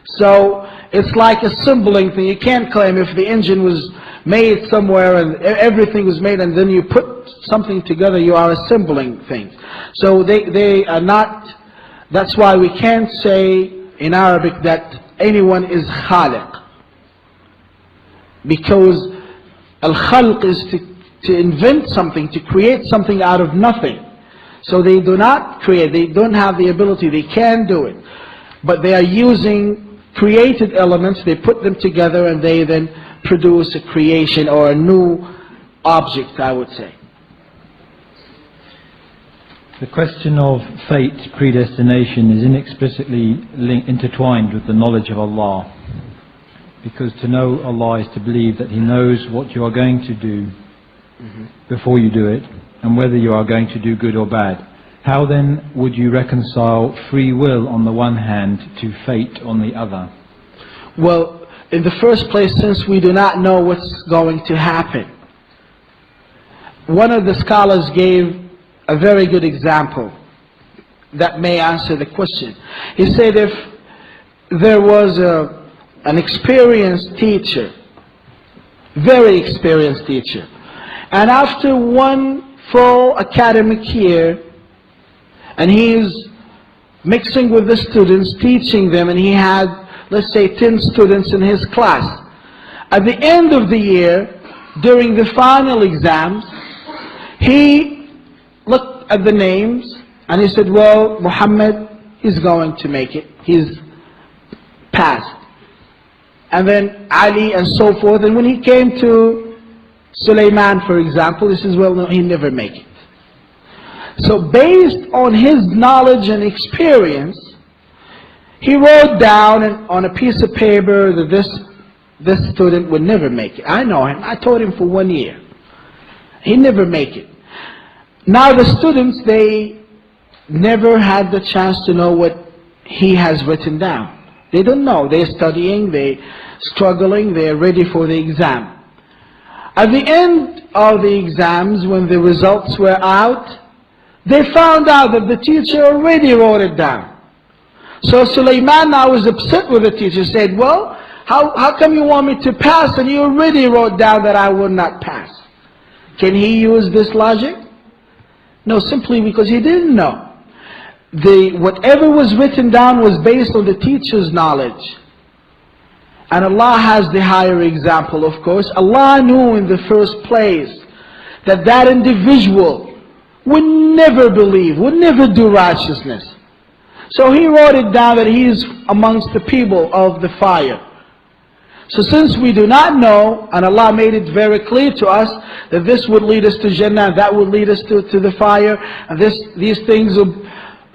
So it's like assembling thing. You can't claim if the engine was made somewhere and everything was made, and then you put something together, you are assembling things. So they are not, that's why we can't say in Arabic that anyone is khaliq. Because al-khalq is to invent something, to create something out of nothing. So they do not create, they don't have the ability, they can do it. But they are using created elements, they put them together and they then produce a creation or a new object, I would say. The question of fate, predestination, is inexplicably intertwined with the knowledge of Allah. Because to know Allah is to believe that He knows what you are going to do before you do it, and whether you are going to do good or bad. How then would you reconcile free will on the one hand to fate on the other? Well, in the first place, since we do not know what's going to happen, one of the scholars gave a very good example that may answer the question. He said if there was an experienced teacher, very experienced teacher, and after one full academic year, and he's mixing with the students, teaching them, and he had, let's say, 10 students in his class. At the end of the year, during the final exams, he looked at the names and he said, well, Muhammad is going to make it. He's passed. And then Ali and so forth. And when he came to Sulaiman, for example, he says, well, no, he never make it. So based on his knowledge and experience, he wrote down on a piece of paper that this student would never make it. I know him. I taught him for 1 year. He never make it. Now the students, they never had the chance to know what he has written down. They don't know. They're studying, they're struggling, they're ready for the exam. At the end of the exams, when the results were out, they found out that the teacher already wrote it down. So Sulaiman now was upset with the teacher, said, well, how come you want me to pass and you already wrote down that I will not pass? Can he use this logic? No, simply because he didn't know. Whatever was written down was based on the teacher's knowledge. And Allah has the higher example, of course. Allah knew in the first place that that individual would never believe, would never do righteousness. So He wrote it down that he is amongst the people of the fire. So since we do not know, and Allah made it very clear to us that this would lead us to Jannah, and that would lead us to the fire, and these things will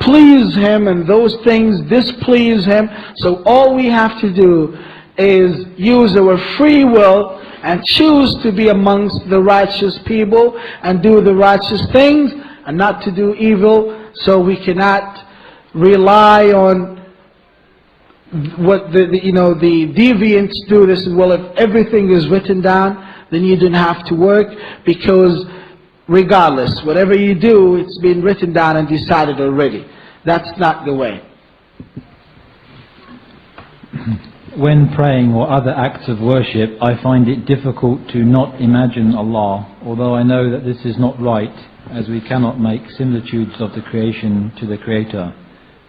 please Him, and those things displease Him. So all we have to do is use our free will and choose to be amongst the righteous people and do the righteous things and not to do evil. So we cannot rely on what the deviants do. This, well, if everything is written down, then you don't have to work, because regardless, whatever you do, it's been written down and decided already. That's not the way. When praying or other acts of worship, I find it difficult to not imagine Allah, although I know that this is not right, as we cannot make similitudes of the creation to the Creator.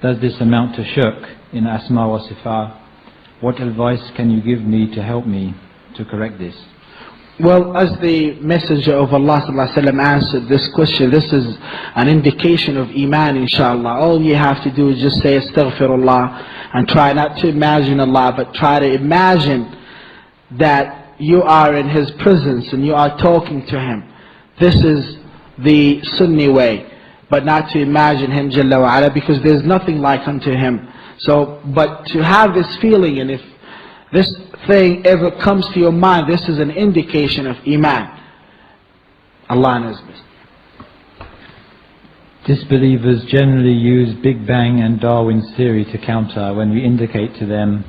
Does this amount to shirk in Asma wa Sifat? What advice can you give me to help me to correct this? Well, as the Messenger of Allah ﷺ answered this question, this is an indication of Iman, inshallah. All you have to do is just say Astaghfirullah and try not to imagine Allah, but try to imagine that you are in His presence and you are talking to Him. This is the Sunni way, but not to imagine Him Jalla wa Ala, because there's nothing like unto Him. So, but to have this feeling, and if this thing ever comes to your mind, this is an indication of Iman. Allah knows best. Disbelievers generally use Big Bang and Darwin's theory to counter when we indicate to them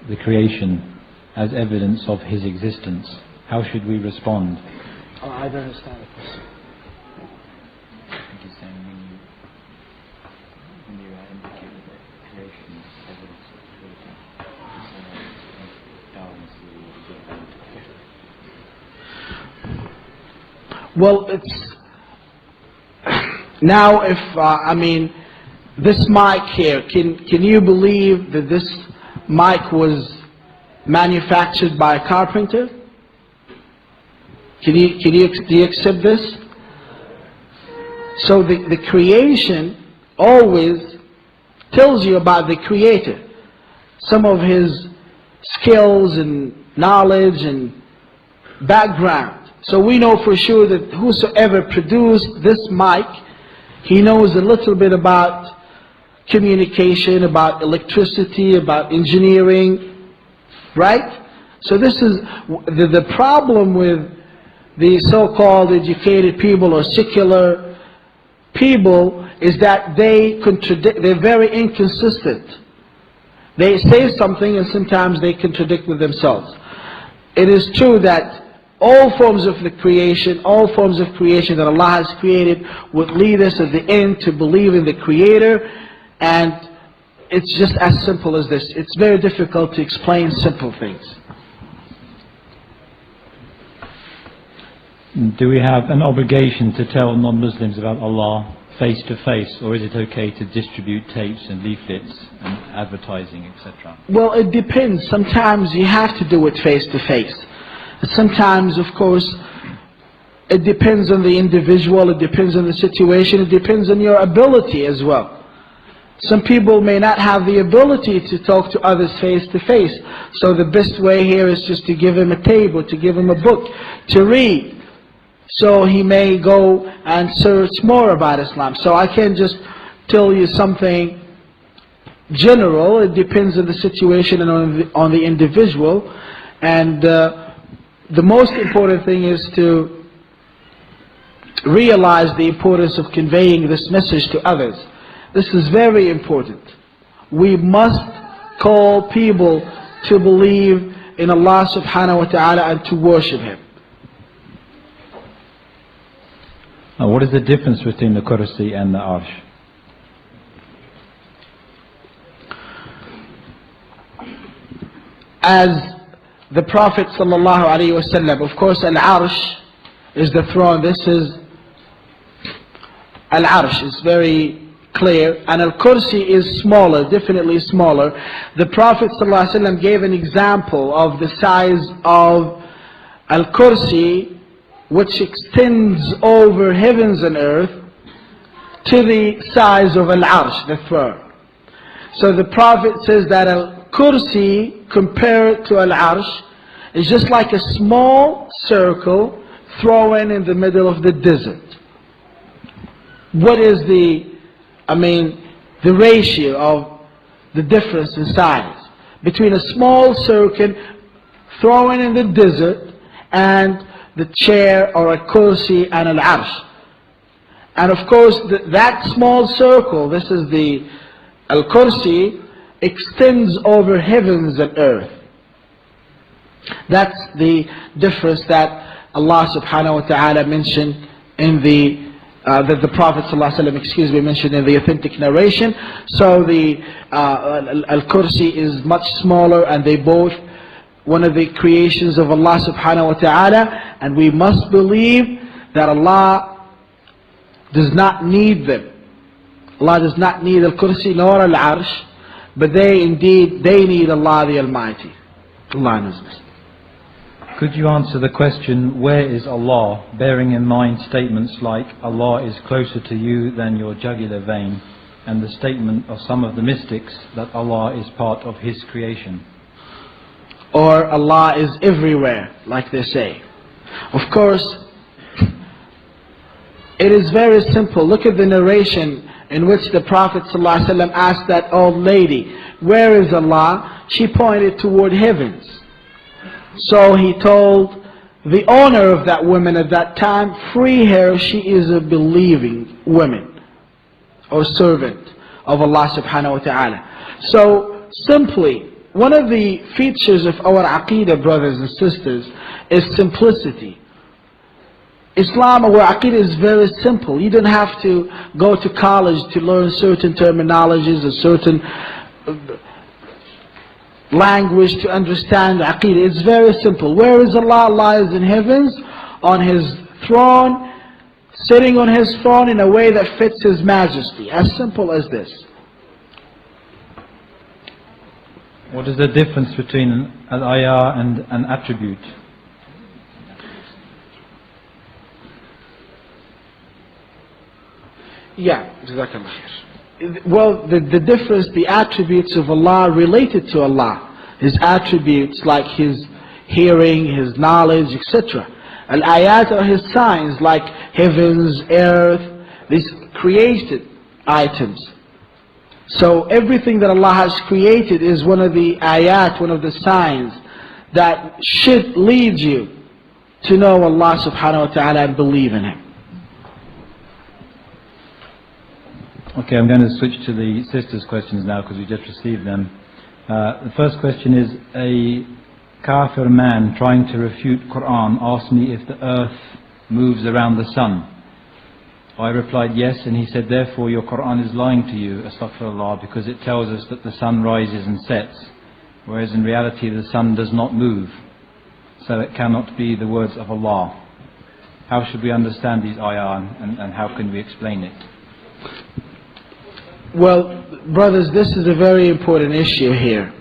the creation as evidence of His existence. How should we respond? Oh, I don't understand the question. I think he's saying when you indicate the creation as evidence of the Creator, Darwin's theory of Big Bang. Well, it's now if this mic here, can you believe that this mic was manufactured by a carpenter? Do you accept this? So the creation always tells you about the creator, some of his skills and knowledge and background. So we know for sure that whosoever produced this mic, he knows a little bit about communication, about electricity, about engineering, right? So this is the problem with the so-called educated people or secular people, is that they're very inconsistent. They say something and sometimes they contradict with themselves. It is true that all forms of creation that Allah has created would lead us at the end to believe in the Creator, and it's just as simple as this. It's very difficult to explain simple things. Do we have an obligation to tell non-Muslims about Allah face to face, or is it okay to distribute tapes and leaflets and advertising, etc.? Well, it depends. Sometimes you have to do it face to face. Sometimes, of course, it depends on the individual, it depends on the situation, it depends on your ability as well. Some people may not have the ability to talk to others face to face. So the best way here is just to give him a tape or to give him a book to read. So he may go and search more about Islam. So I can't just tell you something general. It depends on the situation and on the individual. And the most important thing is to realize the importance of conveying this message to others. This is very important. We must call people to believe in Allah subhanahu wa ta'ala and to worship Him. What is the difference between the Kursi and the Arsh? As the Prophet sallallahu alaihi wasallam, of course, Al-Arsh is the throne. This is Al-Arsh. It's very clear. And Al-Kursi is smaller, definitely smaller. The Prophet sallallahu alaihi wasallam gave an example of the size of Al-Kursi, which extends over heavens and earth, to the size of Al-Arsh, the throne. So the Prophet says that Al-Kursi, compared to Al-Arsh, is just like a small circle thrown in the middle of the desert. What is the ratio of the difference in size between a small circle thrown in the desert and the chair or a kursi and Al-Arsh? And of course that small circle, this is the Al-Kursi, extends over heavens and earth. That's the difference that Allah subhanahu wa ta'ala mentioned in that the Prophet ﷺ, mentioned in the authentic narration. So the Al-Kursi is much smaller, and they both one of the creations of Allah subhanahu wa ta'ala, and we must believe that Allah does not need them. Allah does not need Al-Kursi nor Al-Arsh, but they need Allah the Almighty. Allah knows this. Could you answer the question, where is Allah, bearing in mind statements like Allah is closer to you than your jugular vein, and the statement of some of the mystics that Allah is part of His creation? Or Allah is everywhere, like they say. Of course, it is very simple. Look at the narration in which the Prophet ﷺ asked that old lady, where is Allah? She pointed toward heavens. So he told the owner of that woman at that time, free her, she is a believing woman or servant of Allah subhanahu wa ta'ala. So simply, one of the features of our Aqeedah, brothers and sisters, is simplicity. Islam, our Aqeedah, is very simple. You don't have to go to college to learn certain terminologies or certain language to understand Aqeedah. It's very simple. Where is Allah? Allah is in heavens on His throne, sitting on His throne in a way that fits His majesty. As simple as this. What is the difference between an ayah and an attribute? Yeah, Jazakallah khair. Well, the difference, the attributes of Allah related to Allah. His attributes like His hearing, His knowledge, etc. Al-ayat are His signs like heavens, earth, these created items. So everything that Allah has created is one of the ayat, one of the signs that should lead you to know Allah subhanahu wa ta'ala and believe in Him. Okay, I'm going to switch to the sisters' questions now because we just received them. The first question is, a kafir man trying to refute Quran asked me if the earth moves around the sun. I replied yes, and he said, therefore your Quran is lying to you, astaghfirullah, because it tells us that the sun rises and sets, whereas in reality the sun does not move, so it cannot be the words of Allah. How should we understand these ayah and how can we explain it? Well, brothers, this is a very important issue here.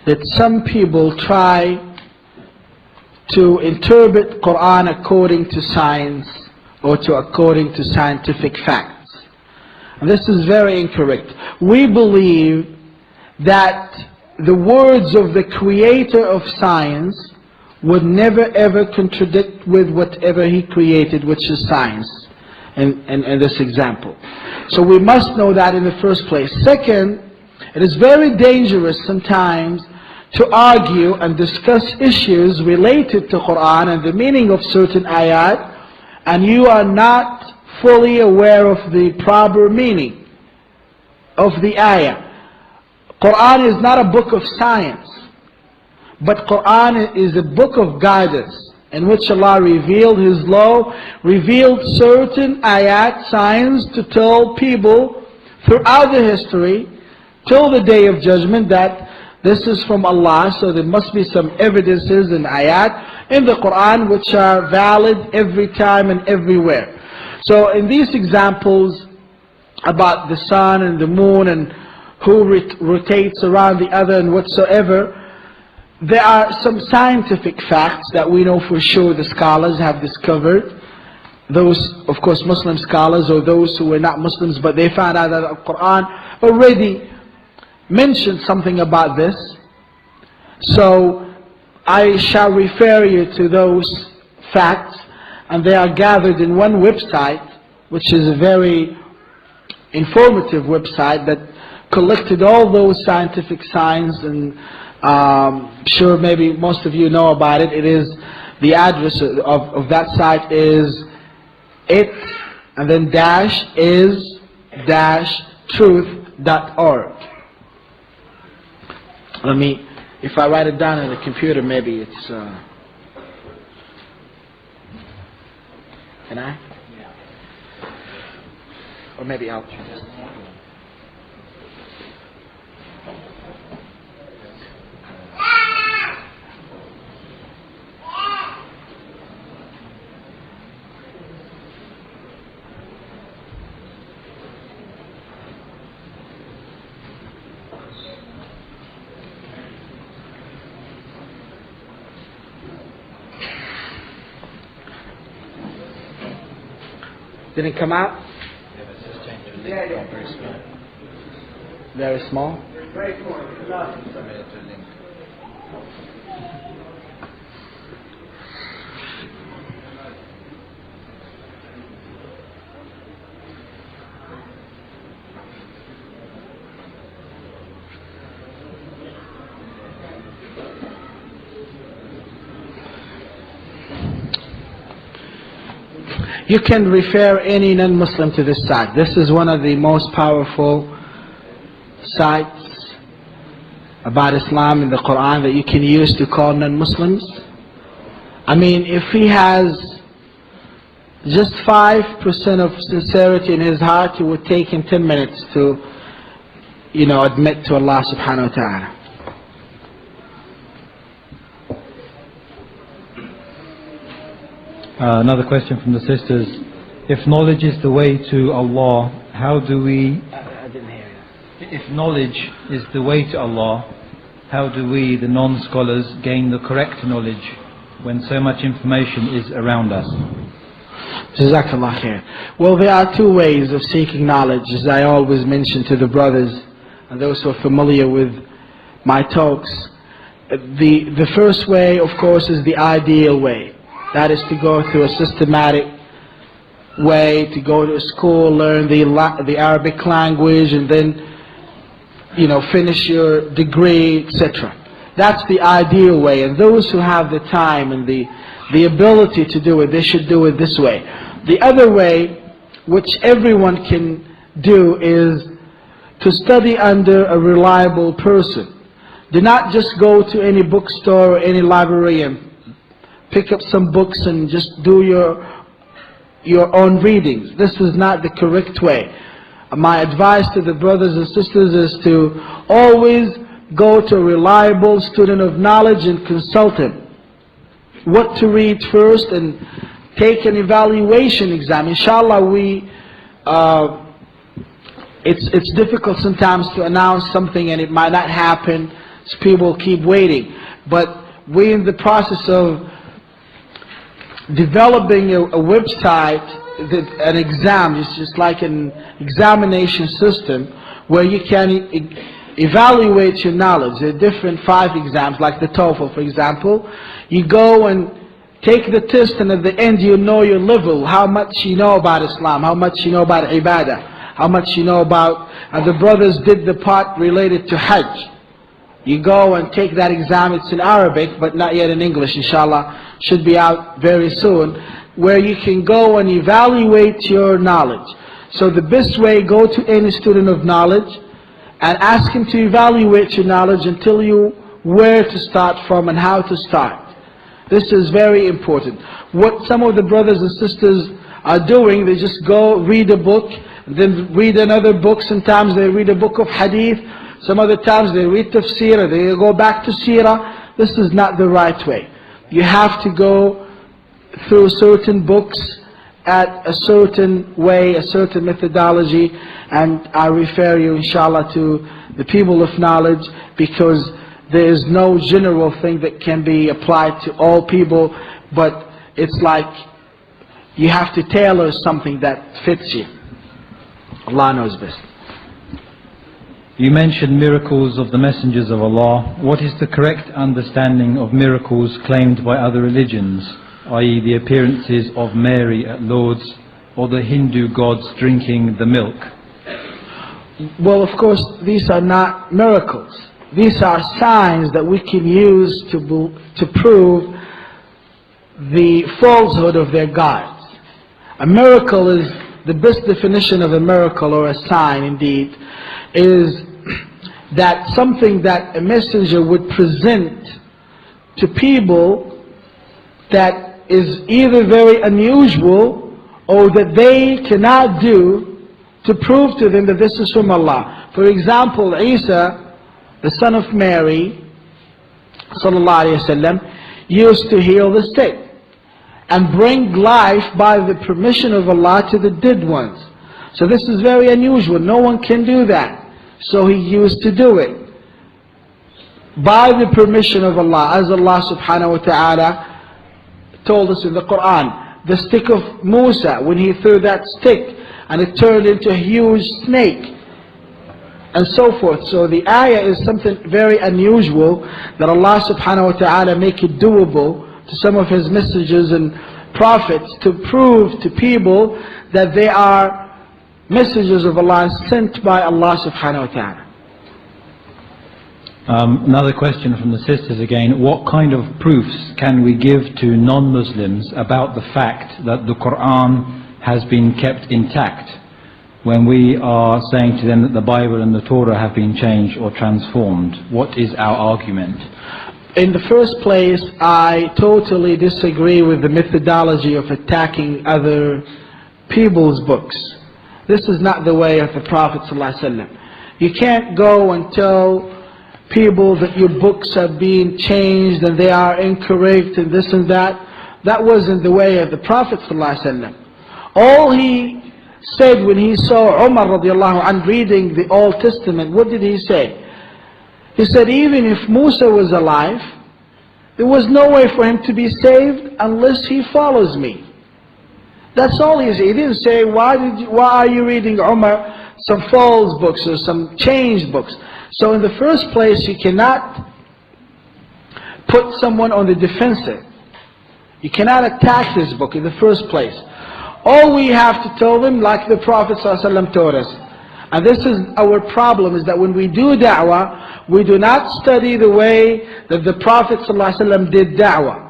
That some people try to interpret Quran according to science or according to scientific facts. And this is very incorrect. We believe that the words of the creator of science would never ever contradict with whatever he created, which is science, in this example. So we must know that in the first place. Second, it is very dangerous sometimes to argue and discuss issues related to Quran and the meaning of certain ayat, and you are not fully aware of the proper meaning of the ayah. Quran is not a book of science, but Quran is a book of guidance in which Allah revealed His law, revealed certain ayat, signs to tell people throughout the history till the day of judgment that this is from Allah. So there must be some evidences and ayat in the Quran which are valid every time and everywhere. So in these examples about the sun and the moon and who rotates around the other and whatsoever, there are some scientific facts that we know for sure the scholars have discovered. Those, of course, Muslim scholars or those who were not Muslims, but they found out that the Quran already mentioned something about this. So I shall refer you to those facts, and they are gathered in one website, which is a very informative website that collected all those scientific signs, and sure maybe most of you know about it. It is, the address of that site is it and then dash is dash truth.org. Let me, if I write it down on the computer, maybe it's can I? Or maybe I'll choose. Didn't come out? Yeah, yeah. Very small. Very small? Very small. You can refer any non-Muslim to this site. This is one of the most powerful sites about Islam in the Quran that you can use to call non-Muslims. I mean, if he has just 5% of sincerity in his heart, it would take him 10 minutes to, admit to Allah subhanahu wa ta'ala. Another question from the sisters. If knowledge is the way to Allah, how do we... I didn't hear you. If knowledge is the way to Allah, how do we, the non-scholars, gain the correct knowledge when so much information is around us? Jazakallah khair. Well, there are two ways of seeking knowledge, as I always mention to the brothers and those who are familiar with my talks. The first way, of course, is the ideal way. That is to go through a systematic way, to go to a school, learn the Arabic language, and then, finish your degree, etc. That's the ideal way, and those who have the time and the ability to do it, they should do it this way. The other way, which everyone can do, is to study under a reliable person. Do not just go to any bookstore or any library and pick up some books and just do your own readings. This is not the correct way. My advice to the brothers and sisters is to always go to a reliable student of knowledge and consult him. What to read first, and take an evaluation exam. Inshallah, it's difficult sometimes to announce something and it might not happen, so people keep waiting. But we're in the process of developing a website, an exam. It's just like an examination system where you can evaluate your knowledge. There are different 5 exams, like the TOEFL, for example. You go and take the test, and at the end you know your level, how much you know about Islam, how much you know about Ibadah, how much you know about, the brothers did the part related to Hajj. You go and take that exam. It's in Arabic, but not yet in English, inshallah. Should be out very soon, where you can go and evaluate your knowledge. So the best way, go to any student of knowledge and ask him to evaluate your knowledge and tell you where to start from and how to start. This is very important. What some of the brothers and sisters are doing, they just go read a book, then read another book. Sometimes they read a book of hadith, some other times they read tafsir, they go back to seerah. This is not the right way. You have to go through certain books at a certain way, a certain methodology, and I refer you inshallah to the people of knowledge, because there is no general thing that can be applied to all people, but it's like you have to tailor something that fits you. Allah knows best. You mentioned miracles of the messengers of Allah. What is the correct understanding of miracles claimed by other religions, i.e. the appearances of Mary at Lourdes or the Hindu gods drinking the milk? Well, of course, these are not miracles. These are signs that we can use to prove the falsehood of their gods. A miracle is, the best definition of a miracle, or a sign indeed, is that something that a messenger would present to people that is either very unusual or that they cannot do, to prove to them that this is from Allah. For example, Isa, the son of Mary, sallallahu alaihi wasallam, used to heal the sick and bring life by the permission of Allah to the dead ones. So this is very unusual. No one can do that. So he used to do it by the permission of Allah, as Allah subhanahu wa ta'ala told us in the Quran. The stick of Musa, when he threw that stick and it turned into a huge snake, and so forth. So the ayah is something very unusual that Allah subhanahu wa ta'ala make it doable to some of His messengers and prophets, to prove to people that they are messengers of Allah sent by Allah subhanahu wa ta'ala. Another question from the sisters again. What kind of proofs can we give to non-Muslims about the fact that the Quran has been kept intact, when we are saying to them that the Bible and the Torah have been changed or transformed? What is our argument? In the first place, I totally disagree with the methodology of attacking other people's books. This is not the way of the Prophet ﷺ. You can't go and tell people that your books are being changed and they are incorrect and this and that. that wasn't the way of the Prophet ﷺ. All he said when he saw Umar radiallahu anh reading the Old Testament, what did he say? He said, even if Musa was alive, there was no way for him to be saved unless he follows me. That's all he said. He didn't say, why are you reading, Umar, some false books or some changed books? So in the first place, you cannot put someone on the defensive. You cannot attack this book in the first place. All we have to tell them, like the Prophet ﷺ taught us, and this is our problem, is that when we do da'wah, we do not study the way that the Prophet ﷺ did da'wah.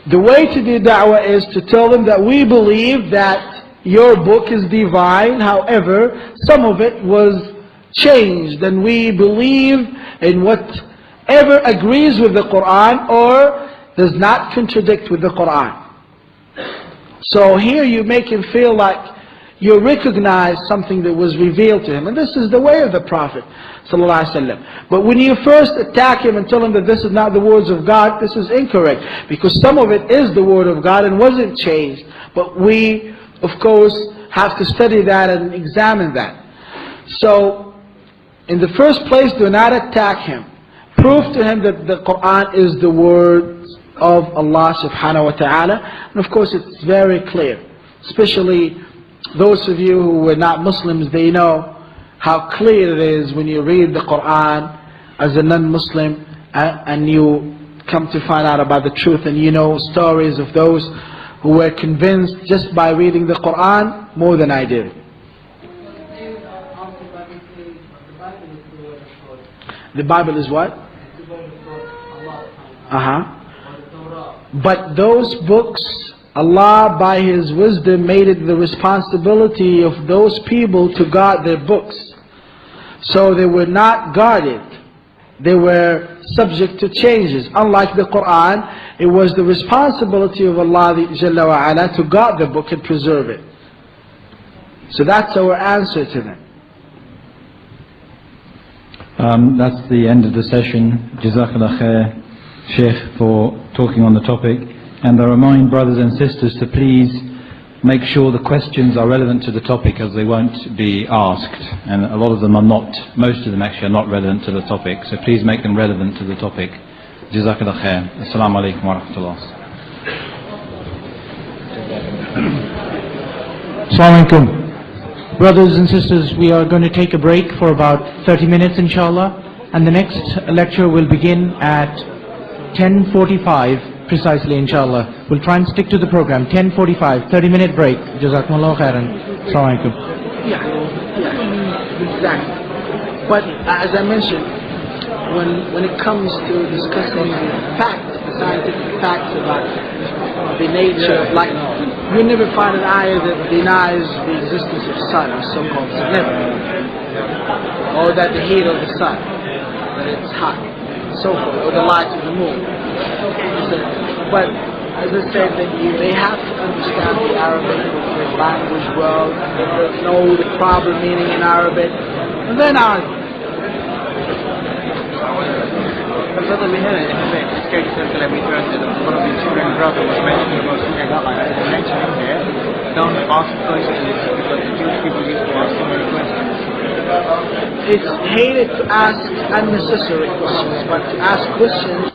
The way to do da'wah is to tell them that we believe that your book is divine, however, some of it was changed, and we believe in whatever agrees with the Quran or does not contradict with the Quran. So here you make him feel like you recognize something that was revealed to him. And this is the way of the Prophet ﷺ. But when you first attack him and tell him that this is not the words of God, this is incorrect. Because some of it is the word of God and wasn't changed. But we, of course, have to study that and examine that. So, in the first place, do not attack him. Prove to him that the Quran is the word of Allah subhanahu wa ta'ala. And of course it's very clear. Especially those of you who were not Muslims, they know how clear it is when you read the Quran as a non-Muslim and you come to find out about the truth, and you know stories of those who were convinced just by reading the Quran more than I did. The Bible is what? But those books, Allah by His wisdom made it the responsibility of those people to guard their books. So they were not guarded. They were subject to changes. Unlike the Quran, it was the responsibility of Allah Jalla wa Ala to guard the book and preserve it. So that's our answer to them. That's the end of the session. Jazakallah khair, Sheikh, for talking on the topic. And I remind brothers and sisters to please make sure the questions are relevant to the topic, as they won't be asked. And a lot of them are not, most of them actually are not relevant to the topic. So please make them relevant to the topic. Jazakallah khair. Assalamu alaikum wa rahmatullah. Assalamu alaikum. Brothers and sisters, we are going to take a break for about 30 minutes inshallah, and the next lecture will begin at 10:45 precisely inshallah. We'll try and stick to the program. 10:45, 30-minute break. Jazakumullah khairan. Assalamu alaikum. Yeah, exactly. But as I mentioned, when it comes to discussing facts, the scientific facts about the nature of light, you never find an ayah that denies the existence of sun, or so-called sun. Never. Or that the heat of the sun, that it's hot, so forth, or the light of the moon. But as I said, that they have to understand the Arabic language well, know the proper meaning in Arabic, and then argue. Brother, we heard in the Security Circle every Thursday that one of the children brother was mentioning about something like that. I mentioned here, don't ask questions because the Jewish people used to ask so many questions. It's hated to ask unnecessary questions, but to ask questions